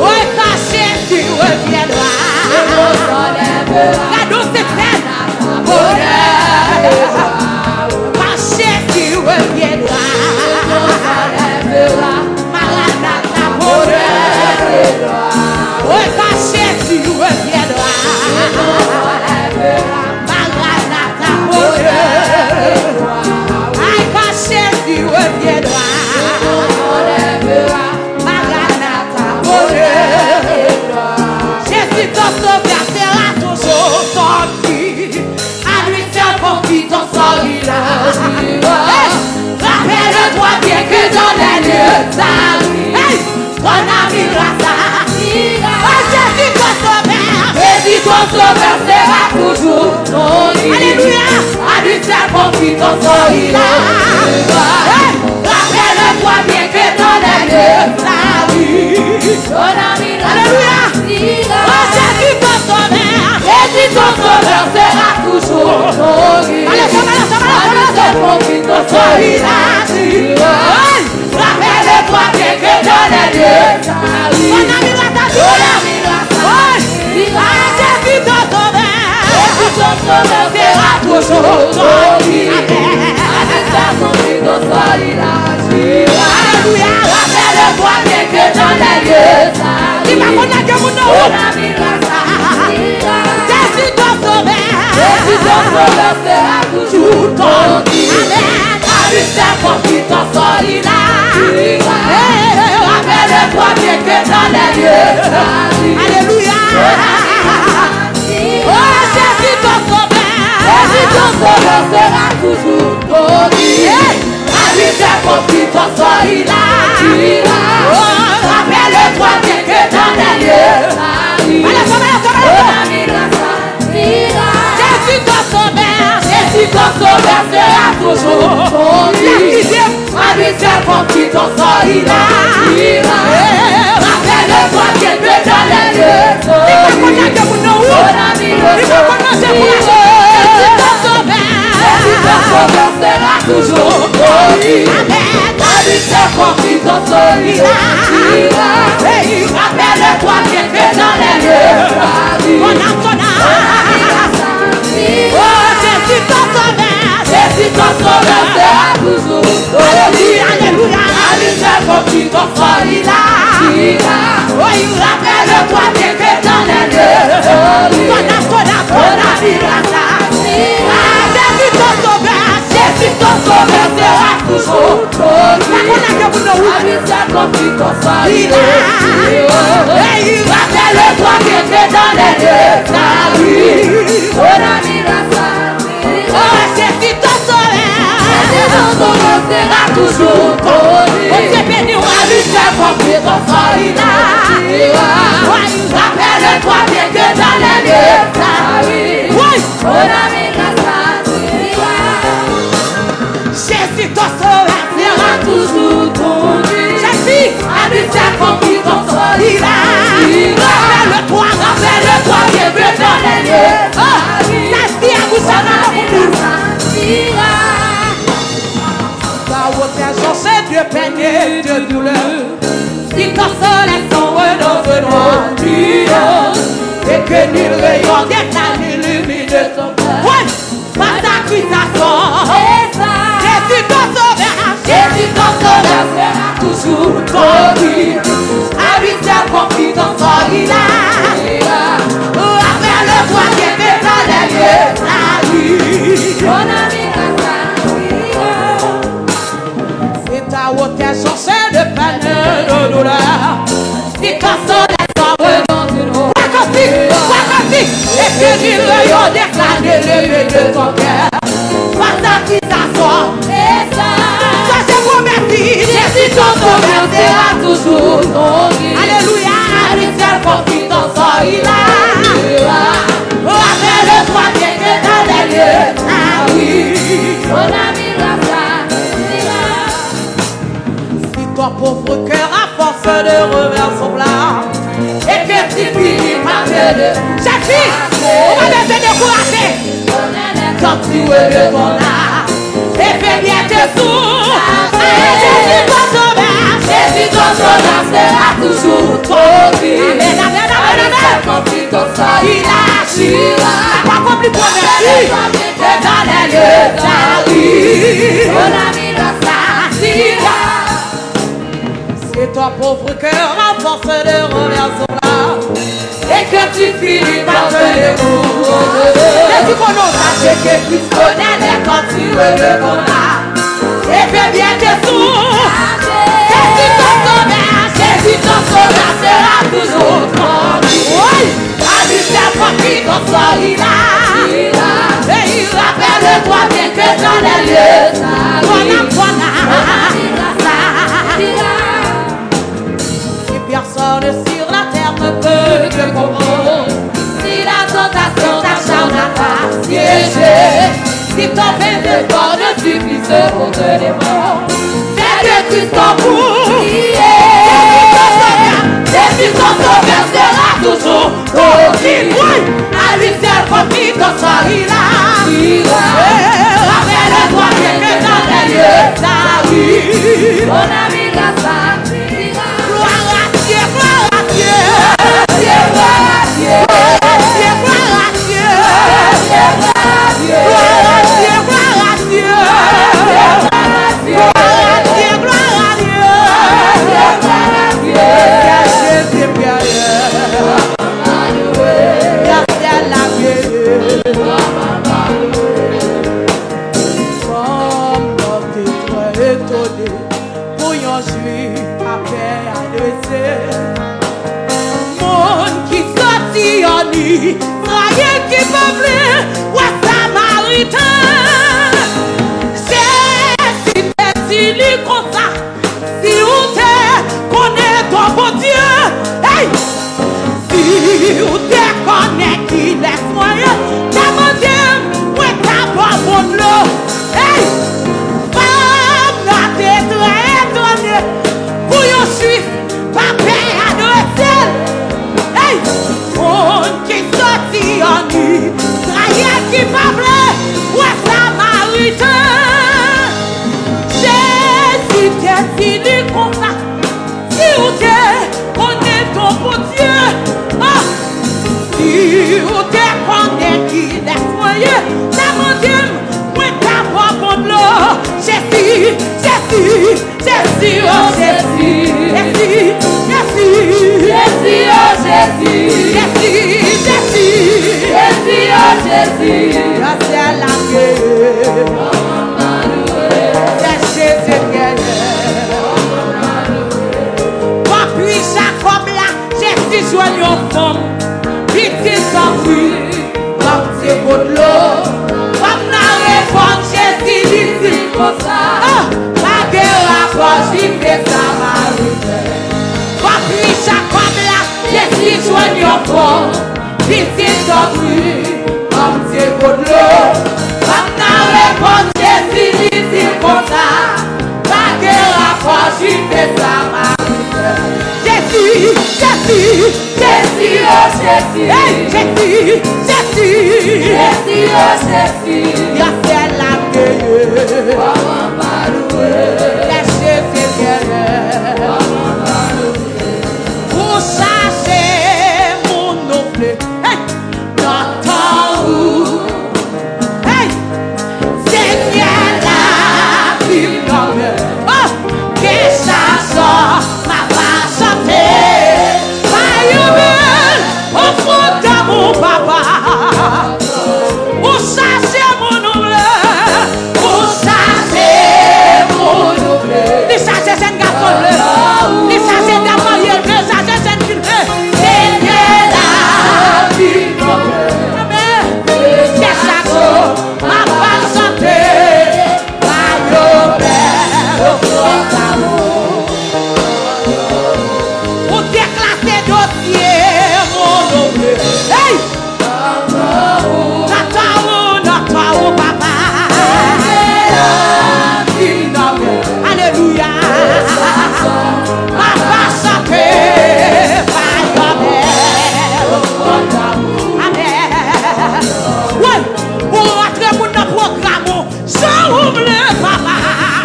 Oui, quand Jésus reviendra. Cadeau c'est fait, bonheur. Quand Jésus reviendra. Maranatha, bonheur. Oui, quand Jésus reviendra. Maranatha, bonheur. Aïe, quand Jésus reviendra. Maranatha, bonheur. Jésus ton sauveur sera toujours ton qui. À lui seul confie ton sort, il a. Rappelle-toi bien que dans les lieux d'arrivée, ton ami grâce. Jésus ton sauveur, Jésus ton sauveur sera toujours ton lit. Alléluia, à lui seul confie ton sort, il a. Rappelle-toi bien que dans les lieux d'arrivée, ton ami alléluia. Jésus ton sauveur, Jésus ton sauveur sera toujours ton lit. À lui seul confie ton sort, il a. Rappelle-toi bien que dans les lieux d'arrivée, ton ami Jésus ton sauveur sera toujours ton lit. Alléluia, rappelle-toi bien que dans les lieux Jésus ton sauveur sera toujours ton lit. Amen. À lui seul confie ton sort, il a. Rappelle-toi bien que dans les lieux alléluia. Oh, Jésus ton sauveur sera toujours ton lit. À lui seul confie ton sort, il a. Oh, rappelle-toi bien que dans les lieux Jésus ton sauveur sera toujours ton lit. À lui seul confie ton sort, il a. Rappelle-toi bien que dans les lieux Jésus ton sauveur sera toujours ton lit. À lui seul confie ton sort, il a. Rappelle-toi bien que dans les lieux Jésus ton sauveur sera toujours ton lit. Alléluia, à lui seul confie ton sort, il a. Rappelle-toi bien que dans les lieux Jésus ton sauveur sera toujours ton lit. À lui seul confie ton sort, il a. Rappelle-toi bien que dans les lieux Jésus ton sauveur sera toujours ton lit. À lui seul confie ton sort, il a. Rappelle-toi bien que dans les lieux Jésus ton sauveur sera toujours ton lit. Jésus, à lui seul confie ton sort, il a. Rappelle-toi bien que dans les lieux de douleur. Si ton soleil sombre dans ce noir nuit, et que nul rayon d'éclat n'illumine ton cœur. Oui, par ta cuissation, Jésus ton sauveur, Jésus ton sauveur sera toujours connu. À lui seul confie ton sort, il a. Après le droit qui est dans les lieux, salut. Mon ami, c'est ta hauteur chancée de peine de douleur. Si ton soleil sombre dans une eau, et que du rayon d'éclat n'élevé de ton cœur. Face à qui t'assoit, ça je vous remercie. Jésus ton sauveur sera toujours ton guide. Alléluia, à lui seul confie ton sort, il a. Après le droit bien que dans les lieux, ah oui. Mon ami si ton pauvre cœur a force de revers son plat, et que tu finis par te Jésus, on va te décourager. Quand tu es de ton âme, et fais bien tes sourds. Jésus ton sauveur sera toujours ton vie. Amen, amen, amen, amen. Il agira. Pas compris pour merci. Que dans les lieux d'arrive. Mon ami l'assassin. C'est ton pauvre cœur à force de revers son plat, et que tu finis par te décourager. Et tu connais sachez que Christ connaît les quand tu es de ton âme, et fais bien tes sourds. Jésus ton sauveur sera toujours ton vie. Oui, à lui seul confie ton sort, il a. Et il rappelle le droit bien que dans les lieux, voilà. Personne sur la terre ne peut te comprendre. Si la tentation t'acharne à t'assiéger, si ton pain de corps ne suffit pour te défendre, fais de Christ ton bout. Jésus ton sauveur sera toujours ton guide. Oui, à lui seul confie ton sort, il a. Rappelle le droit bien que dans les lieux, ça oui. Mon ami la soyez qui peuplé, ouais samaritain. Jésus t'es dit comme ça, si vous te connaissez ton bon Dieu, hey, si vous te connaissez qui laisse moyen, demandez, ouais t'as pas bon l'eau, hey, femme n'a t'es très étonnée, pour yon suis, pas paix à Noël, hey, qui sorti en nu, trahier qui parle, ouais samaritain. Jésus t'es fini comme ça, si vous te connaissez ton bon Dieu, ah, si vous te connaissez qui laisse moyen, demandez, ouais t'as pas bon l'eau, Jésus, Jésus, Jésus, oh Jésus, Jésus, Jésus, Jésus, oh Jésus, Jésus, Jésus, Jésus, oh Jésus, grâce à la gueule, c'est Jésus qui est. Puis Jacob là, Jésus joigne aux femmes, petit s'enfuit, comme c'est beau de l'eau, comme n'a répondu Jésus dit comme ça, la guerre a forgé des Samaritains. Puis Jacob là, Jésus joigne aux femmes, petit s'enfuit, comme c'est beau de l'eau, comme n'a répondu Jésus dit comme ça, la guerre a forgé des Samaritains. Jésus, Jésus, Jésus, oh Jésus, hey, Jésus, Jésus, Jésus, oh Jésus, il a fait la gueule, la Jésus guerre, Pour rentrer pour notre programme, sans oublier papa.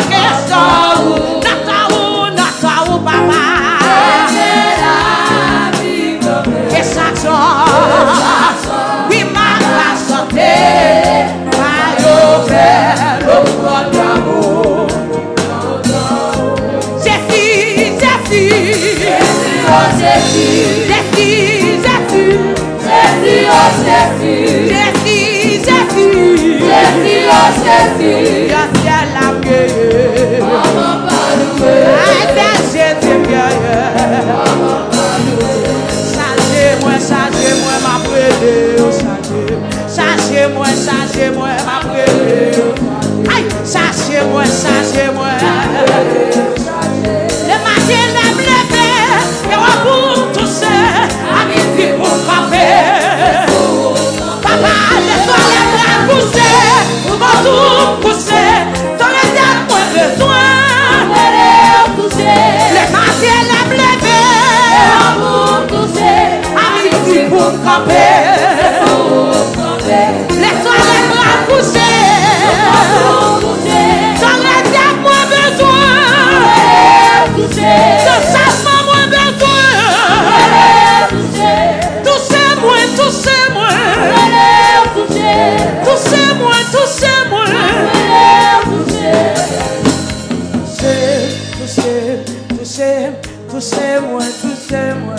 Et sans Nataou, papa. Et chaque jour, oui, ma santé, ma faire le programme. Changez-moi, ma prière. Aïe, changez-moi. Le matin, lève les pieds, et on pour toucher, à midi pour frapper. Papa, laisse-toi les bras pousser, pour tout pousser, ton aide moins besoin. Le matin, lève les pieds, et on pour toucher, à midi pour frapper. Laisse-toi les bras pousser, ton aide moins besoin. De changement moins besoin. Touchez-moi. Touchez-moi.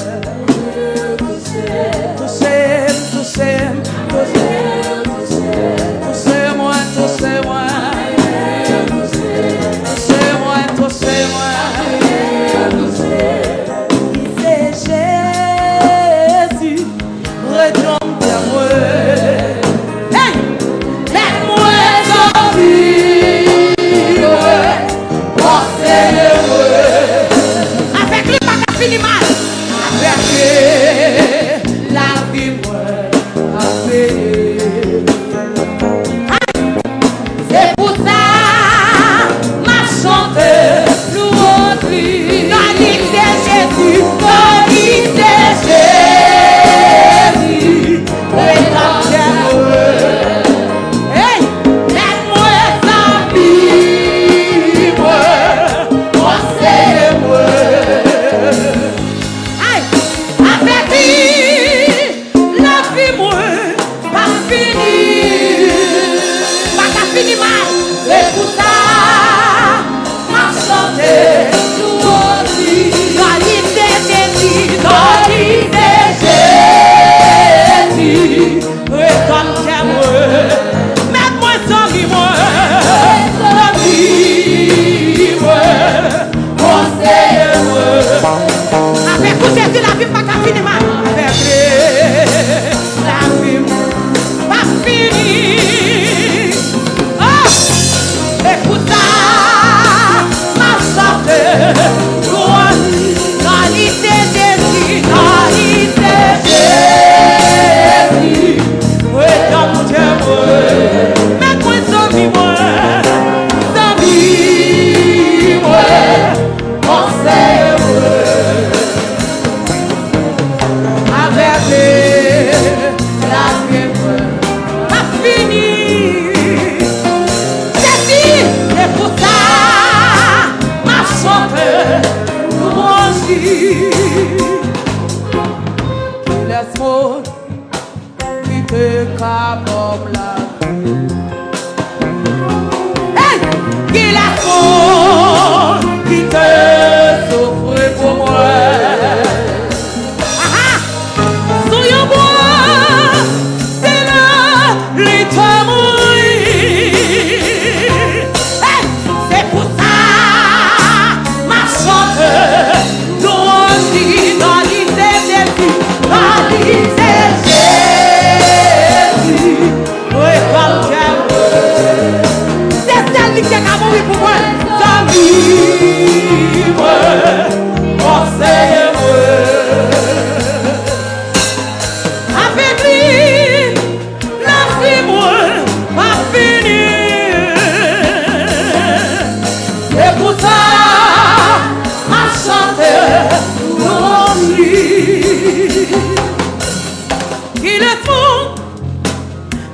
Il est fou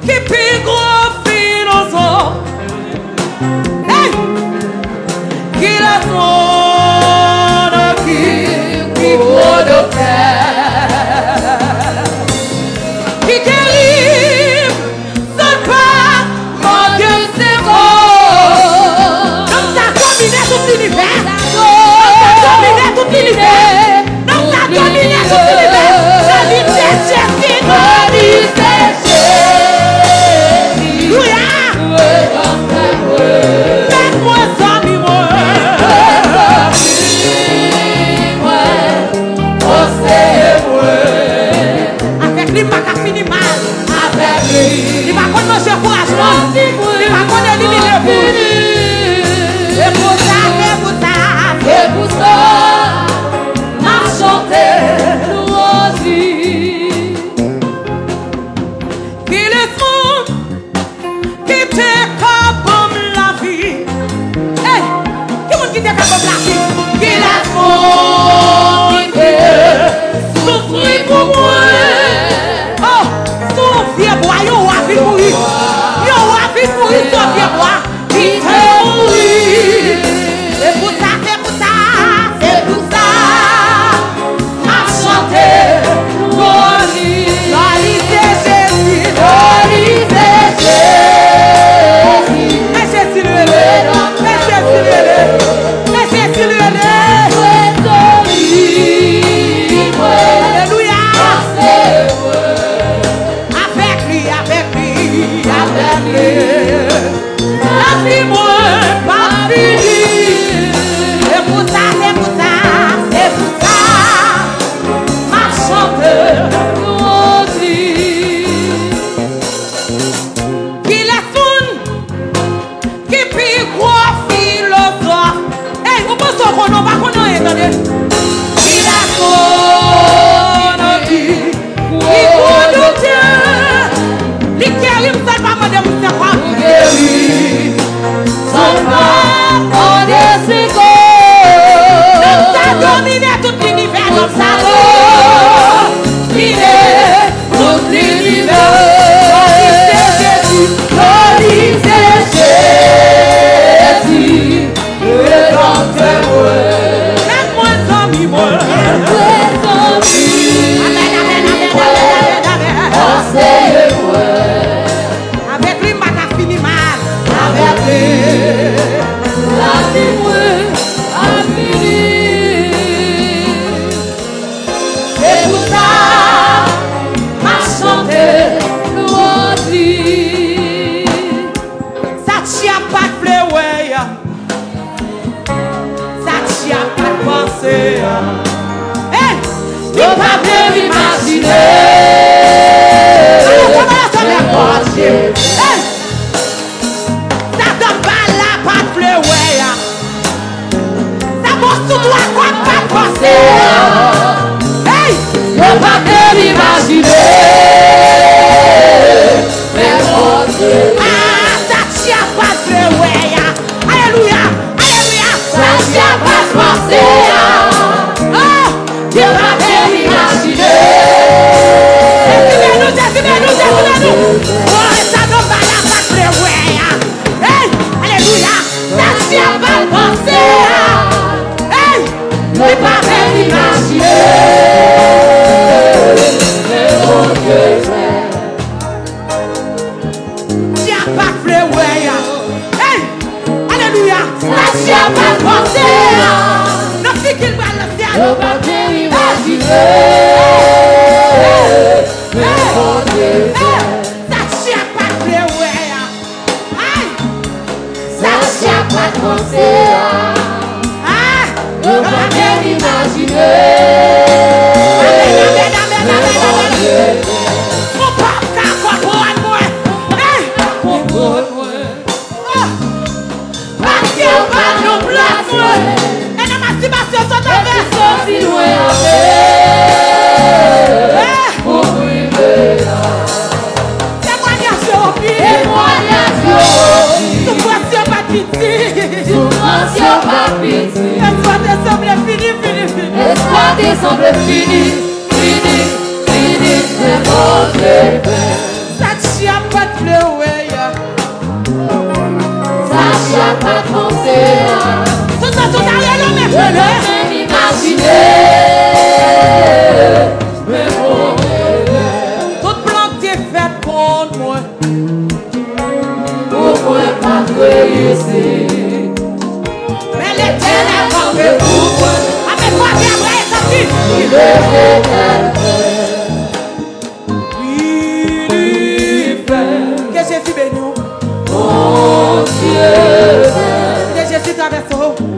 qui peut gros Que Jésus traverse.